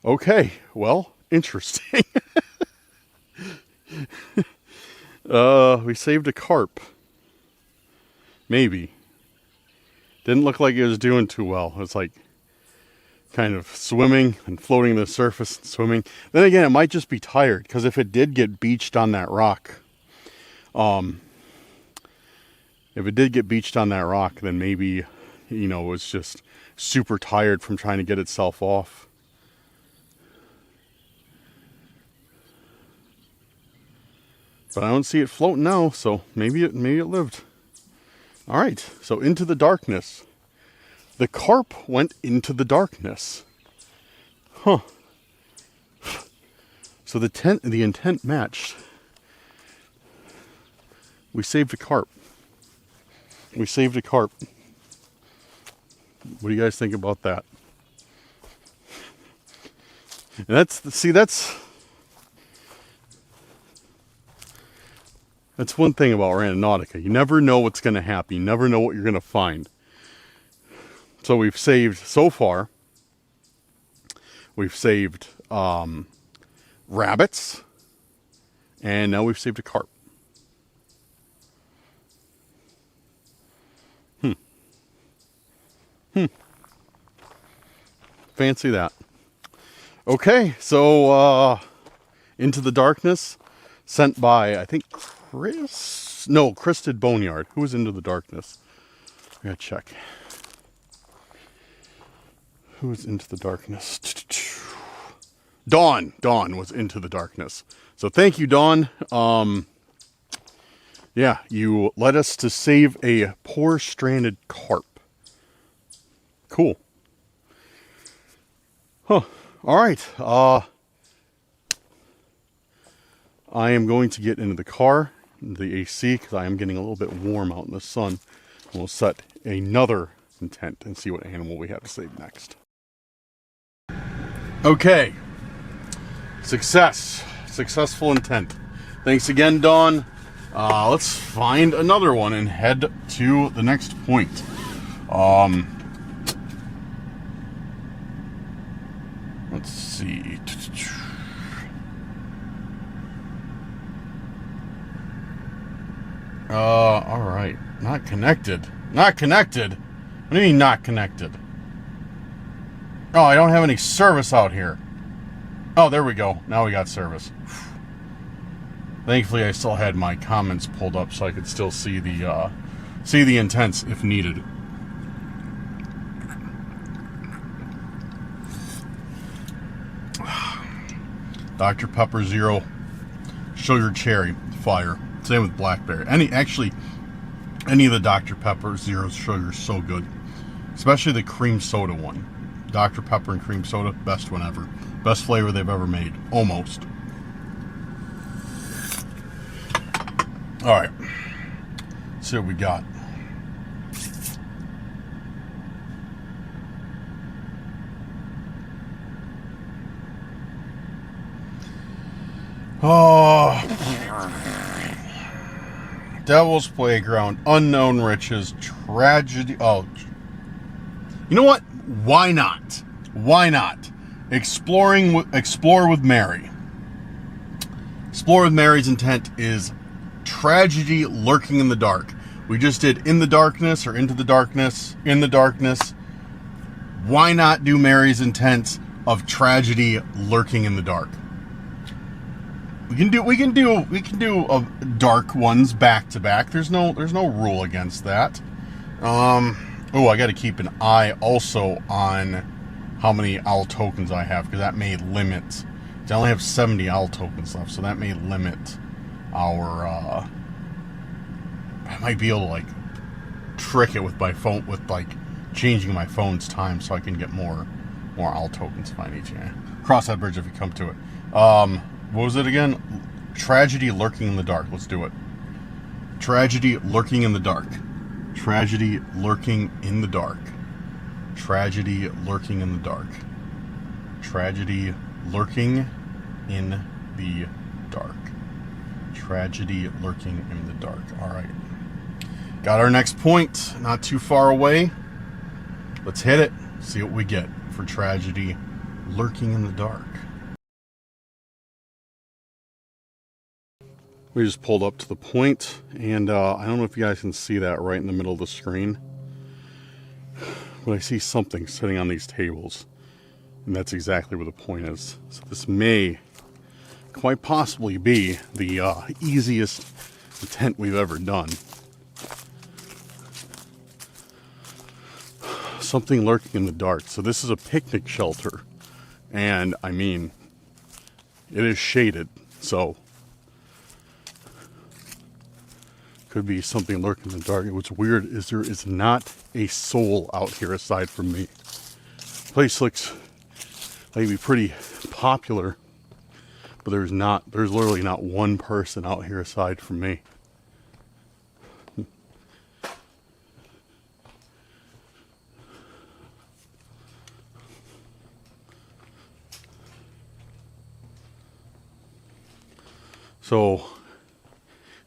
Okay, well, interesting. We saved a carp. Maybe. Didn't look like it was doing too well. It's like kind of swimming and floating to the surface and swimming. Then again, it might just be tired, because if it did get beached on that rock, then maybe, it was just super tired from trying to get itself off. But I don't see it floating now, so maybe it lived. All right, so into the darkness. The carp went into the darkness. Huh. So the intent matched. We saved a carp. What do you guys think about that? And that's one thing about Randonautica. You never know what's going to happen. You never know what you're going to find. So we've saved, so far, rabbits, and now we've saved a carp. fancy that. Okay, so Into the Darkness, sent by, I think, Chris? No, Chris did Boneyard. Who was Into the Darkness? I gotta check. Who was Into the Darkness? Dawn. Dawn was Into the Darkness. So thank you, Dawn. Yeah, you led us to save a poor stranded carp. Cool. Huh. All right. I am going to get into the car, the AC, because I am getting a little bit warm out in the sun. We'll set another intent and see what animal we have to save next. Okay. Successful intent. Thanks again, Dawn. Let's find another one and head to the next point. Let's see. All right. Not connected. Not connected? What do you mean not connected? Oh, I don't have any service out here. Oh, there we go. Now we got service. Thankfully, I still had my comments pulled up so I could still see the intents if needed. Dr. Pepper Zero, Sugar Cherry, fire. Same with blackberry. Any of the Dr. Pepper Zero Sugar is so good. Especially the cream soda one. Dr. Pepper and cream soda, best one ever. Best flavor they've ever made. Almost. Alright. Let's see what we got. Oh. Devil's Playground, Unknown Riches, Tragedy. Oh. You know what? Why not? Why not? Explore with Mary. Explore with Mary's intent is tragedy lurking in the dark. We just did In the Darkness or Into the Darkness, In the Darkness. Why not do Mary's intent of tragedy lurking in the dark? We can do dark ones back to back. There's no rule against that. Oh, I got to keep an eye also on how many owl tokens I have, because that may limit. I only have 70 owl tokens left, so that may limit our. I might be able to like trick it with my phone, with like changing my phone's time so I can get more owl tokens if I need to. Cross that bridge if you come to it. What was it again? Tragedy lurking in the dark. Let's do it. Tragedy lurking in the dark. Tragedy lurking in the dark. Tragedy lurking in the dark. Tragedy lurking in the dark. Tragedy lurking in the dark. All right. Got our next point. Not too far away. Let's hit it. See what we get for tragedy lurking in the dark. We just pulled up to the point, and I don't know if you guys can see that right in the middle of the screen, but I see something sitting on these tables, and that's exactly where the point is. So this may quite possibly be the easiest intent we've ever done. Something lurking in the dark. So this is a picnic shelter, and I mean, it is shaded, so could be something lurking in the dark. What's weird is there is not a soul out here aside from me. The place looks like it'd be pretty popular, but there's literally not one person out here aside from me. So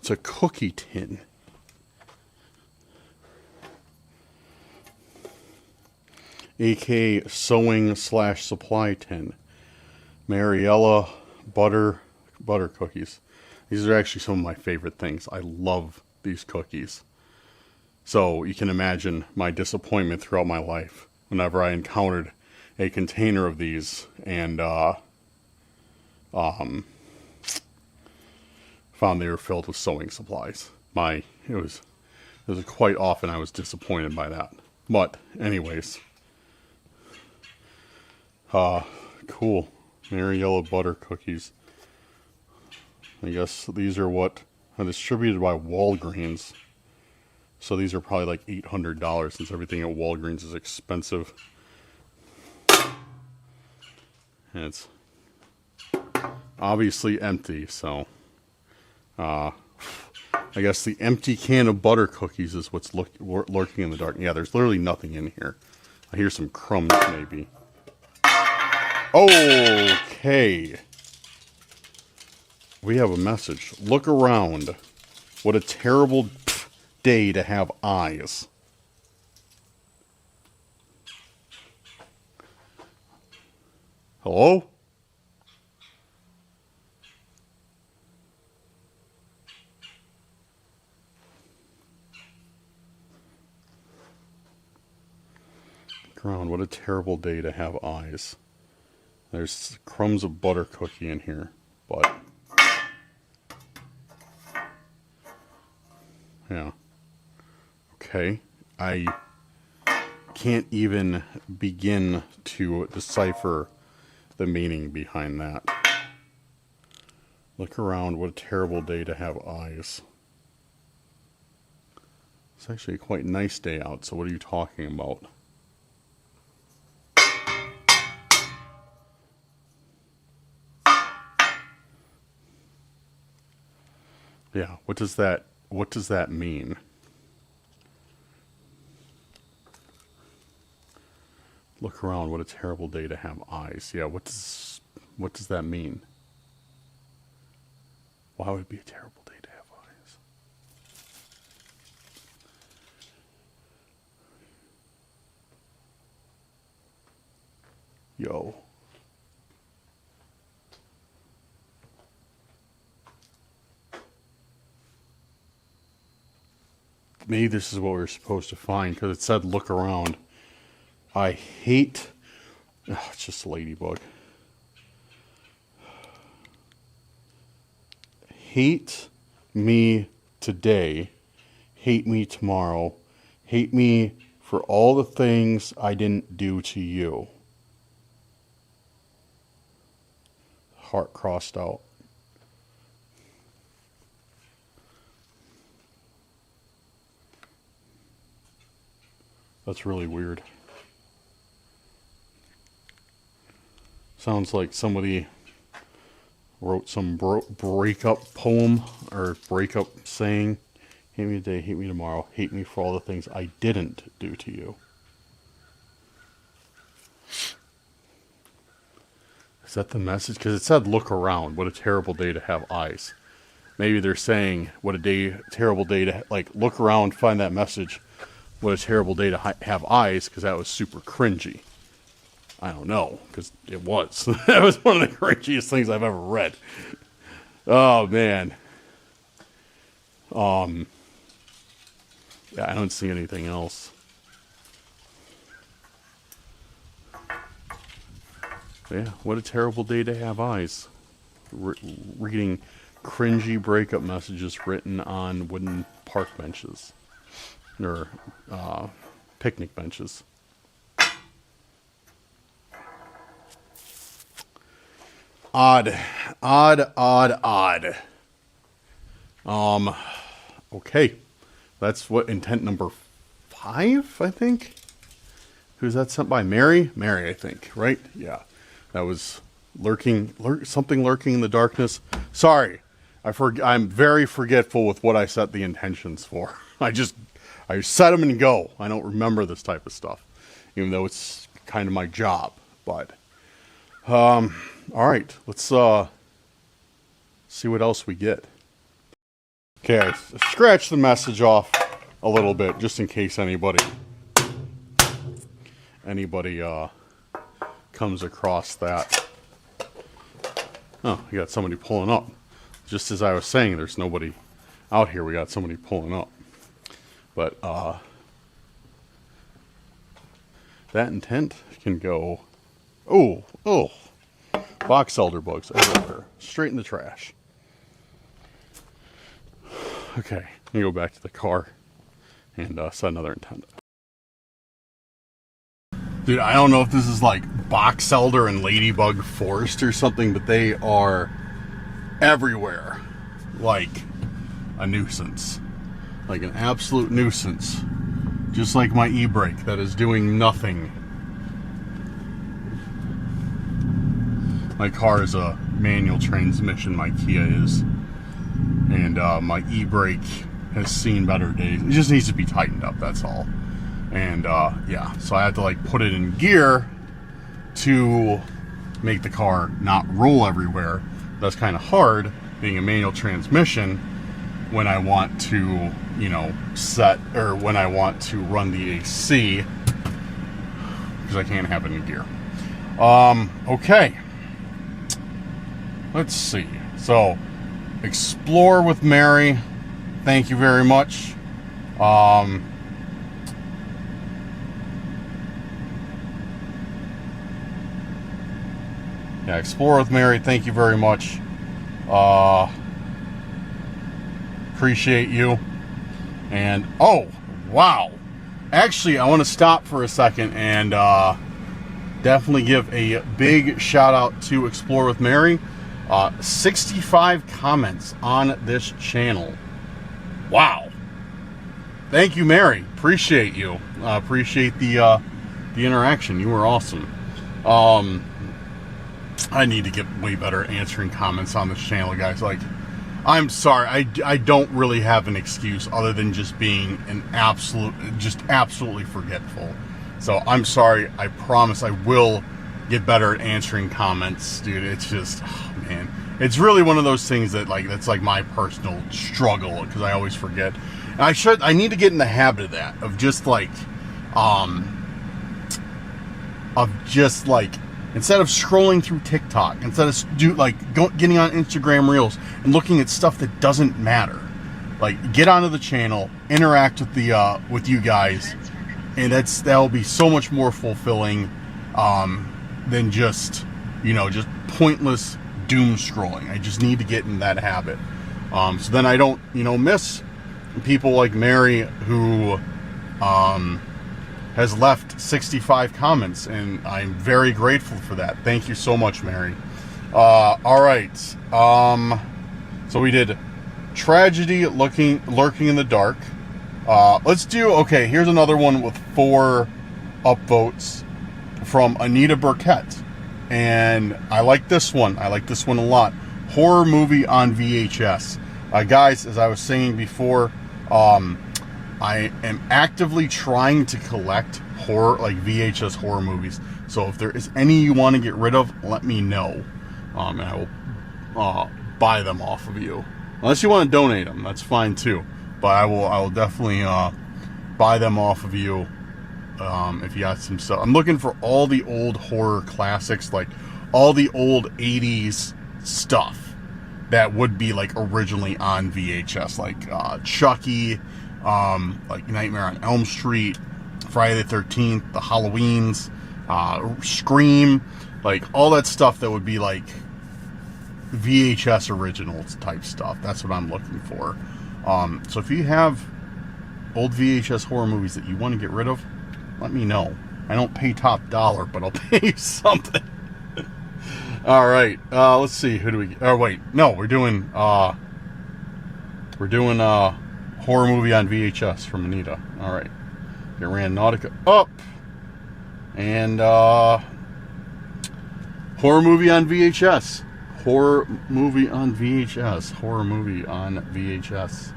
it's a cookie tin. AK sewing / supply tin. Mariella butter cookies. These are actually some of my favorite things. I love these cookies. So you can imagine my disappointment throughout my life whenever I encountered a container of these and found they were filled with sewing supplies. It was quite often I was disappointed by that. But anyways, cool. Mary Yellow Butter Cookies. I guess these are what are distributed by Walgreens. So these are probably like $800 since everything at Walgreens is expensive. And it's obviously empty, so I guess the empty can of butter cookies is what's lurking in the dark. Yeah, there's literally nothing in here. I hear some crumbs maybe. Okay. We have a message. Look around. What a terrible day to have eyes. Hello? Look around. What a terrible day to have eyes. There's crumbs of butter cookie in here, but yeah. Okay. I can't even begin to decipher the meaning behind that. Look around, what a terrible day to have eyes. It's actually a quite nice day out, so what are you talking about? Yeah, what does that mean? Look around, what a terrible day to have eyes. Yeah, what does that mean? Why would it be a terrible day to have eyes? Yo. Maybe this is what we're supposed to find, because it said look around. I hate... Oh, it's just a ladybug. Hate me today. Hate me tomorrow. Hate me for all the things I didn't do to you. Heart crossed out. That's really weird. Sounds like somebody wrote some breakup poem or breakup saying. Hate me today, hate me tomorrow, hate me for all the things I didn't do to you. Is that the message? Because it said look around. What a terrible day to have eyes. Maybe they're saying what a terrible day to look around, find that message. What a terrible day to have eyes, because that was super cringy. I don't know, because it was. That was one of the cringiest things I've ever read. Oh, man. Yeah, I don't see anything else. Yeah, what a terrible day to have eyes. Reading cringy breakup messages written on wooden park benches. Or picnic benches. Odd. Okay. That's what intent number 5, I think. Who's that sent by? Mary? Mary, I think, right? Yeah. That was something lurking in the darkness. Sorry. I'm very forgetful with what I set the intentions for. I set them and go. I don't remember this type of stuff, even though it's kind of my job. But, all right, let's see what else we get. Okay, I scratched the message off a little bit just in case anybody comes across that. Oh, we got somebody pulling up. Just as I was saying, there's nobody out here. We got somebody pulling up. But that intent can go Oh. Box elder bugs everywhere. Straight in the trash. Okay, let me go back to the car and set another intent. Dude, I don't know if this is like box elder and ladybug forest or something, but they are everywhere. Like a nuisance. Like an absolute nuisance. Just like my e-brake that is doing nothing. My car is a manual transmission, my Kia is. And my e-brake has seen better days. It just needs to be tightened up, that's all. And yeah, so I have to like put it in gear to make the car not roll everywhere. That's kind of hard, being a manual transmission, when I want to, you know, when I want to run the AC, because I can't have it in gear. Okay. Let's see. So, explore with Mary. Thank you very much. Yeah, explore with Mary. Thank you very much. Appreciate you. And oh, wow. Actually, I want to stop for a second and definitely give a big shout out to Explore with Mary. 65 comments on this channel. Wow. Thank you, Mary. Appreciate you. Appreciate the interaction. You were awesome. I need to get way better at answering comments on this channel, guys. Like, I'm sorry. I don't really have an excuse other than just being absolutely forgetful. So I'm sorry. I promise I will get better at answering comments, dude. It's just, oh, man, it's really one of those things that that's like my personal struggle, because I always forget. And I need to get in the habit of that, of just like instead of scrolling through TikTok, instead of getting on Instagram Reels and looking at stuff that doesn't matter, like get onto the channel, interact with the with you guys, and that'll be so much more fulfilling than just pointless doom scrolling. I just need to get in that habit, so then I don't miss people like Mary, who has left 65 comments, and I'm very grateful for that. Thank you so much, Mary. All right, so we did tragedy, lurking in the dark. Let's do, okay, here's another one with 4 upvotes from Anita Burkett, and I like this one. I like this one a lot. Horror movie on VHS. Guys, as I was saying before, I am actively trying to collect VHS horror movies. So if there is any you want to get rid of, let me know, and I will buy them off of you. Unless you want to donate them, that's fine too. But I will definitely buy them off of you if you got some stuff. I'm looking for all the old horror classics, like all the old 80s stuff that would be like originally on VHS, like Chucky, like Nightmare on Elm Street, Friday the 13th, the Halloweens, Scream, like all that stuff that would be like VHS originals type stuff. That's what I'm looking for. So if you have old VHS horror movies that you want to get rid of, let me know. I don't pay top dollar, but I'll pay you something. All right, let's see. Who do we? Oh wait, no, we're doing horror movie on VHS from Anita. All right, get Randonautica up, and horror movie on VHS. Horror movie on VHS. Horror movie on VHS. You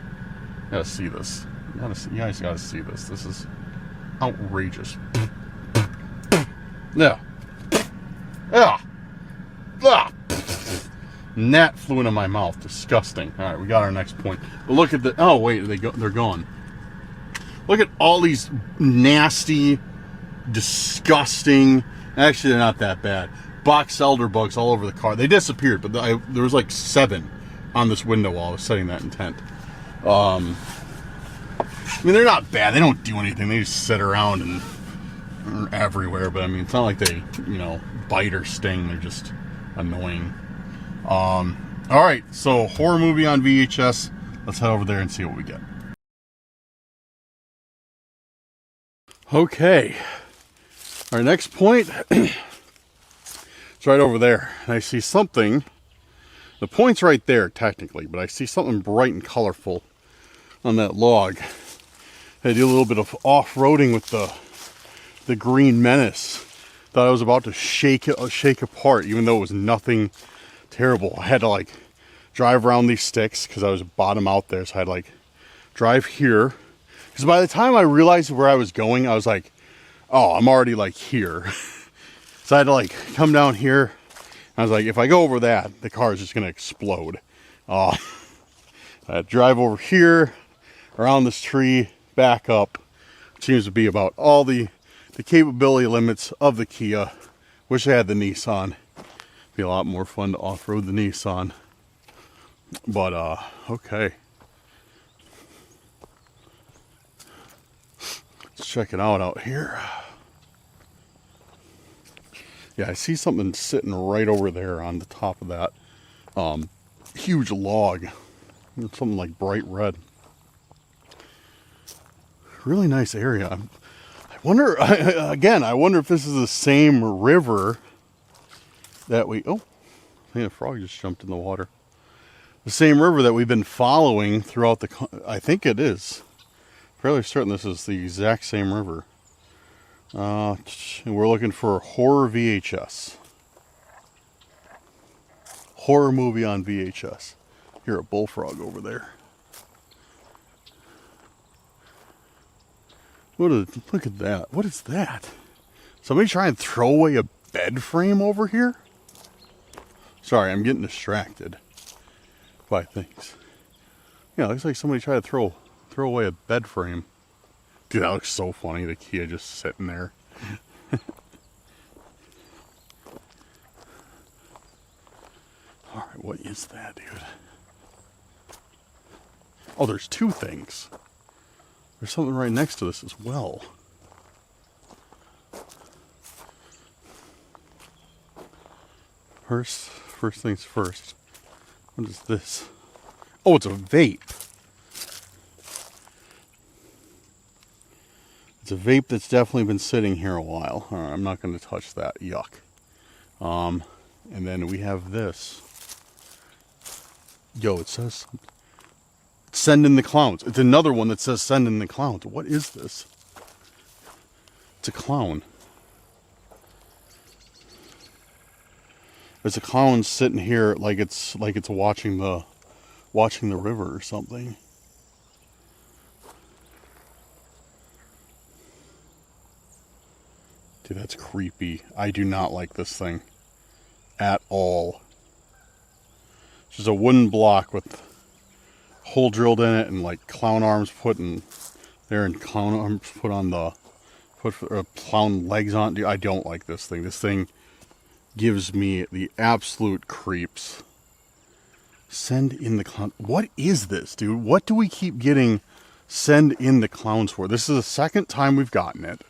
gotta see this. You guys gotta see this. This is outrageous. Yeah. Yeah. Ah. Gnat flew into my mouth. Disgusting. All right, we got our next point. But look at the. Oh wait, they're gone. Look at all these nasty, disgusting. Actually, they're not that bad. Box elder bugs all over the car. They disappeared, but there was like 7 on this window while I was setting that intent. I mean, they're not bad. They don't do anything. They just sit around and everywhere, but I mean, it's not like they, you know, bite or sting. They're just annoying. All right, so horror movie on VHS. Let's head over there and see what we get. Okay, our next point is right over there. And I see something. The point's right there, technically, but I see something bright and colorful on that log. I did a little bit of off-roading with the Green Menace. Thought I was about to shake apart, even though it was nothing terrible. I had to like drive around these sticks because I was bottom out there, so I had to like drive here. Because by the time I realized where I was going, I was like, oh, I'm already like here. So I had to like come down here. I was like, if I go over that, the car is just going to explode. I had to drive over here, around this tree, back up. It seems to be about all the capability limits of the Kia. Wish I had the Nissan. Be a lot more fun to off-road the Nissan. But, okay. Let's check it out here. Yeah, I see something sitting right over there on the top of that huge log. Something like bright red. Really nice area. I wonder, again, I wonder if this is the same river that we... Oh, I think a frog just jumped in the water. The same river that we've been following throughout the... I think it is. Fairly certain this is the exact same river. We're looking for horror VHS. Horror movie on VHS. Hear a bullfrog over there. Look at that. What is that? Somebody try and throw away a bed frame over here? Sorry, I'm getting distracted by things. Yeah, it looks like somebody tried to throw away a bed frame. Dude, that looks so funny. The Kia just sitting there. Alright, what is that, dude? Oh, there's two things. There's something right next to this as well. First things first. What is this? Oh, it's a vape. It's a vape that's definitely been sitting here a while. All right, I'm not going to touch that. Yuck. And then we have this. Yo, it says send in the clowns. It's another one that says send in the clowns. What is this? It's a clown. There's a clown sitting here like it's watching the river or something. Dude, that's creepy. I do not like this thing at all. It's just a wooden block with a hole drilled in it and like clown arms put in there and clown arms put on clown legs on. Dude, I don't like this thing. This thing gives me the absolute creeps. Send in the clown. What is this, dude? What do we keep getting send in the clowns for? This is the second time we've gotten it.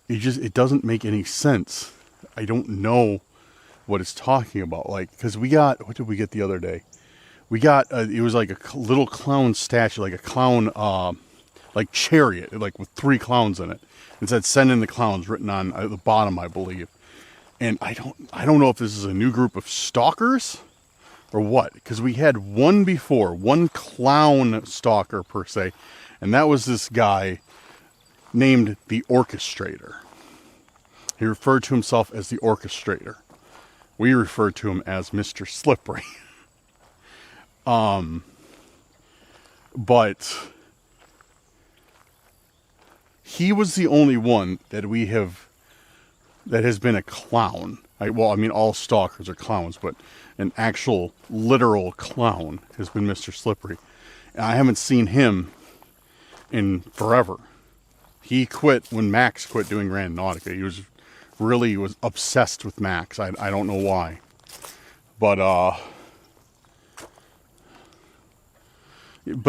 It doesn't make any sense. I don't know what it's talking about. Like, because we got, what did we get the other day? We got, it was like a little clown statue, like a clown, like chariot, like with 3 clowns in it. It said send in the clowns written on the bottom, I believe. And I don't know if this is a new group of stalkers or what, because we had one before, one clown stalker per se, and that was this guy named the Orchestrator. He referred to himself as the Orchestrator. We refer to him as Mr. Slippery. But he was the only one that that has been a clown. All stalkers are clowns, but an actual literal clown has been Mr. Slippery. And I haven't seen him in forever. He quit when Max quit doing Randonautica. He was obsessed with Max. I don't know why. But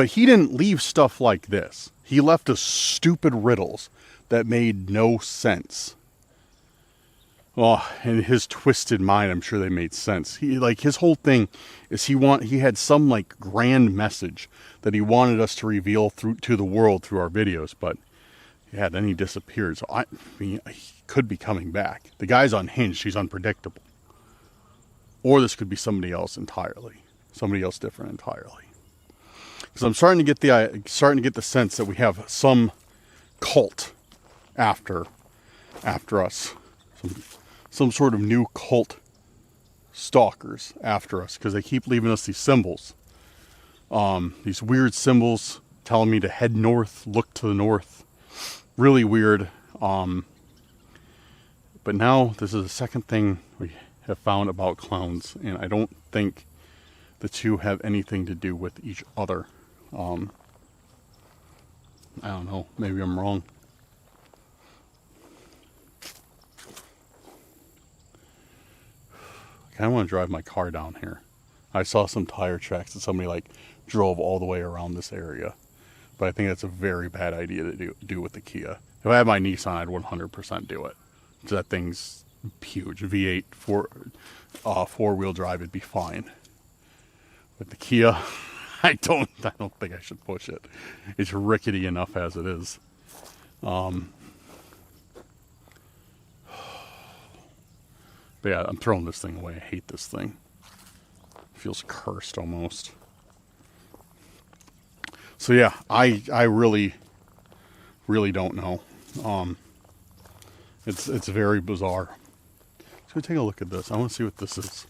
he didn't leave stuff like this. He left us stupid riddles that made no sense. Oh, in his twisted mind, I'm sure they made sense. He, like, his whole thing is he had some like grand message that he wanted us to reveal to the world through our videos, but yeah, then he disappeared. So I mean, he could be coming back. The guy's unhinged. He's unpredictable. Or this could be somebody else entirely, somebody else different entirely. Because I'm starting to get the sense that we have some cult after us, some sort of new cult stalkers after us, because they keep leaving us these symbols, these weird symbols telling me to head north, look to the north. Really weird. But now this is the second thing we have found about clowns, and I don't think the two have anything to do with each other. I don't know, maybe I'm wrong. I kind of want to drive my car down here. I saw some tire tracks that somebody like drove all the way around this area, but I think that's a very bad idea to do with the Kia. If I had my Nissan, I'd 100% do it. So that thing's huge. V8 four-wheel drive, it'd be fine. But the Kia, I don't think I should push it. It's rickety enough as it is. But yeah, I'm throwing this thing away. I hate this thing. It feels cursed almost. So yeah, I really don't know. It's very bizarre. Let's go take a look at this. I want to see what this is.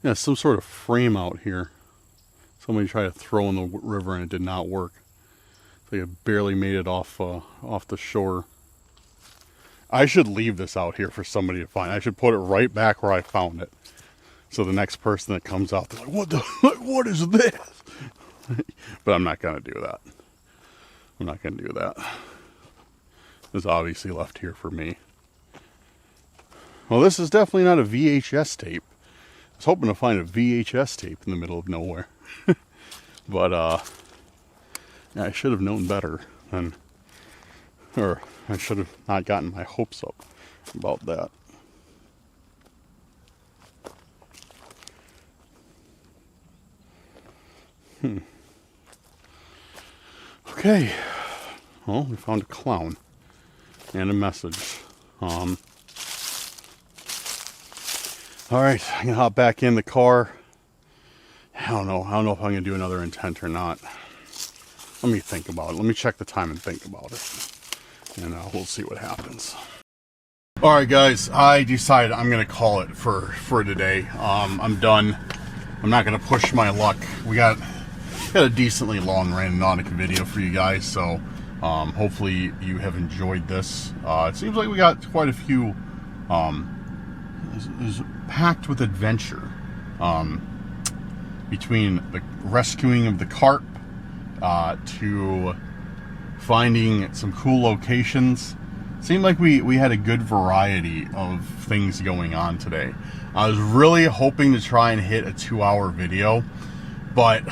Yeah, some sort of frame out here. Somebody tried to throw in the river and it did not work. They had barely made it off the shore. I should leave this out here for somebody to find. I should put it right back where I found it. So the next person that comes out, they're like, what is this? But I'm not going to do that. I'm not going to do that. This is obviously left here for me. Well, this is definitely not a VHS tape. I was hoping to find a VHS tape in the middle of nowhere. But, yeah, I should have known better than, or I should have not gotten my hopes up about that. Okay. Well, we found a clown and a message. Alright, I'm gonna hop back in the car. I don't know if I'm gonna do another intent or not. Let me think about it. Let me check the time and think about it. And we'll see what happens. Alright guys, I decided I'm gonna call it for today. I'm done. I'm not gonna push my luck. We got a decently long Randonautica video for you guys, so hopefully you have enjoyed this. It seems like we got quite a few. It was packed with adventure. Between the rescuing of the carp to finding some cool locations. It seemed like we had a good variety of things going on today. I was really hoping to try and hit a 2-hour video, but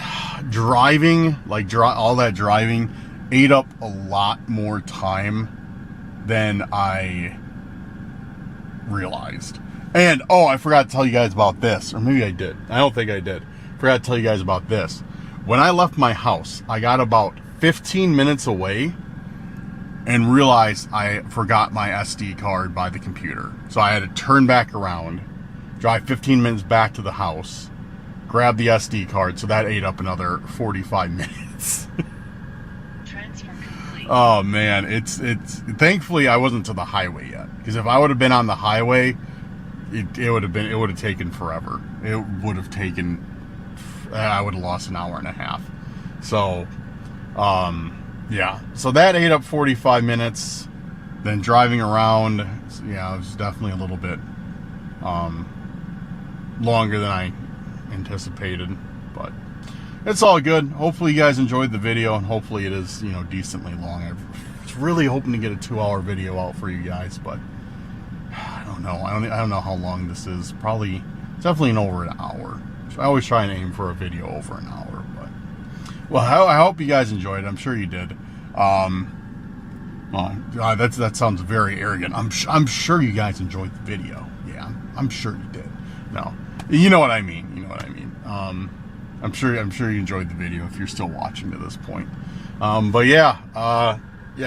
driving, all that driving, ate up a lot more time than I realized. And, oh, I forgot to tell you guys about this. Or maybe I did. I don't think I did. Forgot to tell you guys about this. When I left my house, I got about 15 minutes away and realized I forgot my SD card by the computer. So I had to turn back around, drive 15 minutes back to the house, grab the SD card, so that ate up another 45 minutes. Transfer complete. Oh man, it's thankfully I wasn't to the highway yet. Because if I would have been on the highway, it would have taken forever. It would have taken, I would have lost an hour and a half. So, yeah. So that ate up 45 minutes. Then driving around, yeah, it was definitely a little bit longer than I anticipated. But it's all good. Hopefully you guys enjoyed the video, and hopefully it is, decently long. I was really hoping to get a 2-hour video out for you guys, but I don't don't know. I don't know how long this is. Probably, definitely over an hour. So I always try and aim for a video over an hour. But well, I hope you guys enjoyed it. I'm sure you did. That sounds very arrogant. I'm sure you guys enjoyed the video. Yeah, I'm sure you did. No, you know what I mean. You know what I mean. I'm sure you enjoyed the video if you're still watching to this point. But yeah,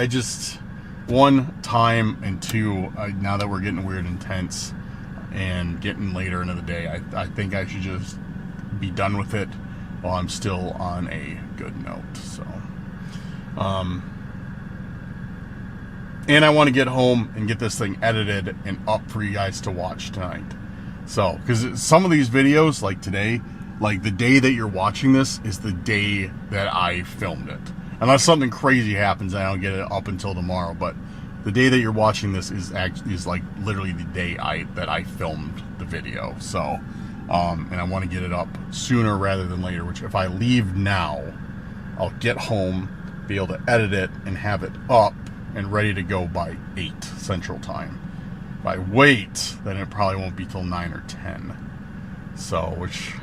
just one, time, and two, now that we're getting weird intense and getting later into the day, I think I should just be done with it while I'm still on a good note. So, and I want to get home and get this thing edited and up for you guys to watch tonight. So, because some of these videos, like today, like the day that you're watching this is the day that I filmed it. Unless something crazy happens and I don't get it up until tomorrow. But the day that you're watching this is like literally the day that I filmed the video. So, and I want to get it up sooner rather than later. Which if I leave now, I'll get home, be able to edit it, and have it up and ready to go by 8 Central Time. If I wait, then it probably won't be till 9 or 10. So, which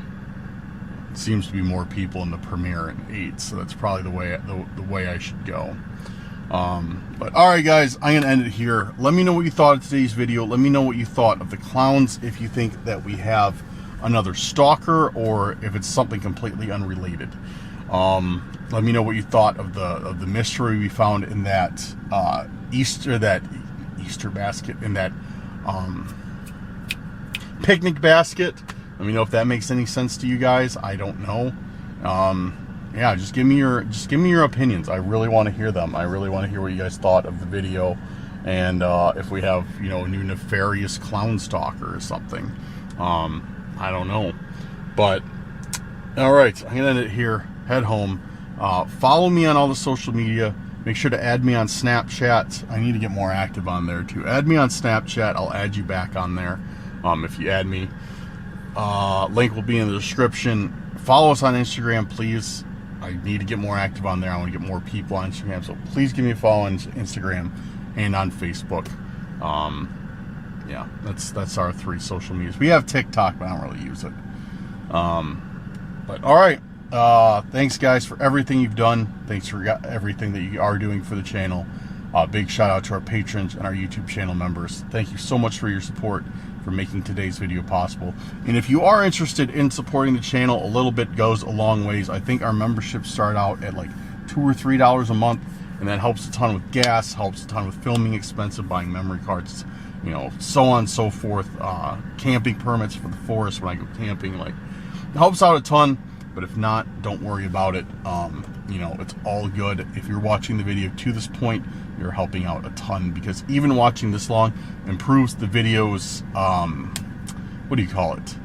seems to be more people in the premiere at 8, so that's probably the way I should go. But alright guys, I'm going to end it here. Let me know what you thought of today's video. Let me know what you thought of the clowns, if you think that we have another stalker or if it's something completely unrelated. Let me know what you thought of the mystery we found in that Easter basket, in that picnic basket. Let me know if that makes any sense to you guys. I don't know. Yeah, just give me your opinions. I really want to hear them. I really want to hear what you guys thought of the video, and if we have, you know, a new nefarious clown stalker or something. I don't know. But all right, I'm gonna end it here. Head home. Follow me on all the social media. Make sure to add me on Snapchat. I need to get more active on there too. Add me on Snapchat. I'll add you back on there if you add me. Link will be in the description. Follow us on Instagram, please. I need to get more active on there. I want to get more people on Instagram, so please give me a follow on Instagram and on Facebook. Yeah, that's our 3 social medias. We have TikTok, but I don't really use it. But all right. Thanks guys for everything you've done. Thanks for everything that you are doing for the channel. Big shout out to our patrons and our YouTube channel members. Thank you so much for your support, for making today's video possible. And if you are interested in supporting the channel, a little bit goes a long ways. I think our memberships start out at like $2 or $3 a month, and that helps a ton with gas, helps a ton with filming expenses, buying memory cards, you know, so on and so forth. Camping permits for the forest when I go camping, like, it helps out a ton. But if not, don't worry about it. You know, it's all good. If you're watching the video to this point, you're helping out a ton, because even watching this long improves the video's, what do you call it?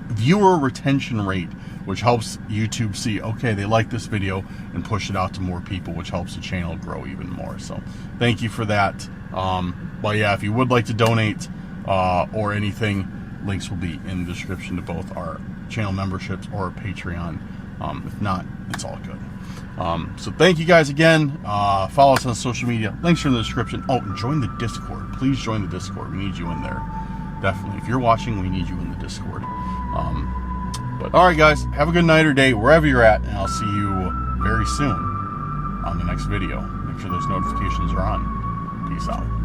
Viewer retention rate, which helps YouTube see, okay, they like this video, and push it out to more people, which helps the channel grow even more. So thank you for that. But yeah, if you would like to donate or anything, links will be in the description to both our channel memberships or Patreon. If not, it's all good. So thank you guys again. Follow us on social media. Links are in the description. Oh, and join the Discord. Please join the Discord. We need you in there. Definitely. If you're watching, we need you in the Discord. But all right, guys. Have a good night or day wherever you're at, and I'll see you very soon on the next video. Make sure those notifications are on. Peace out.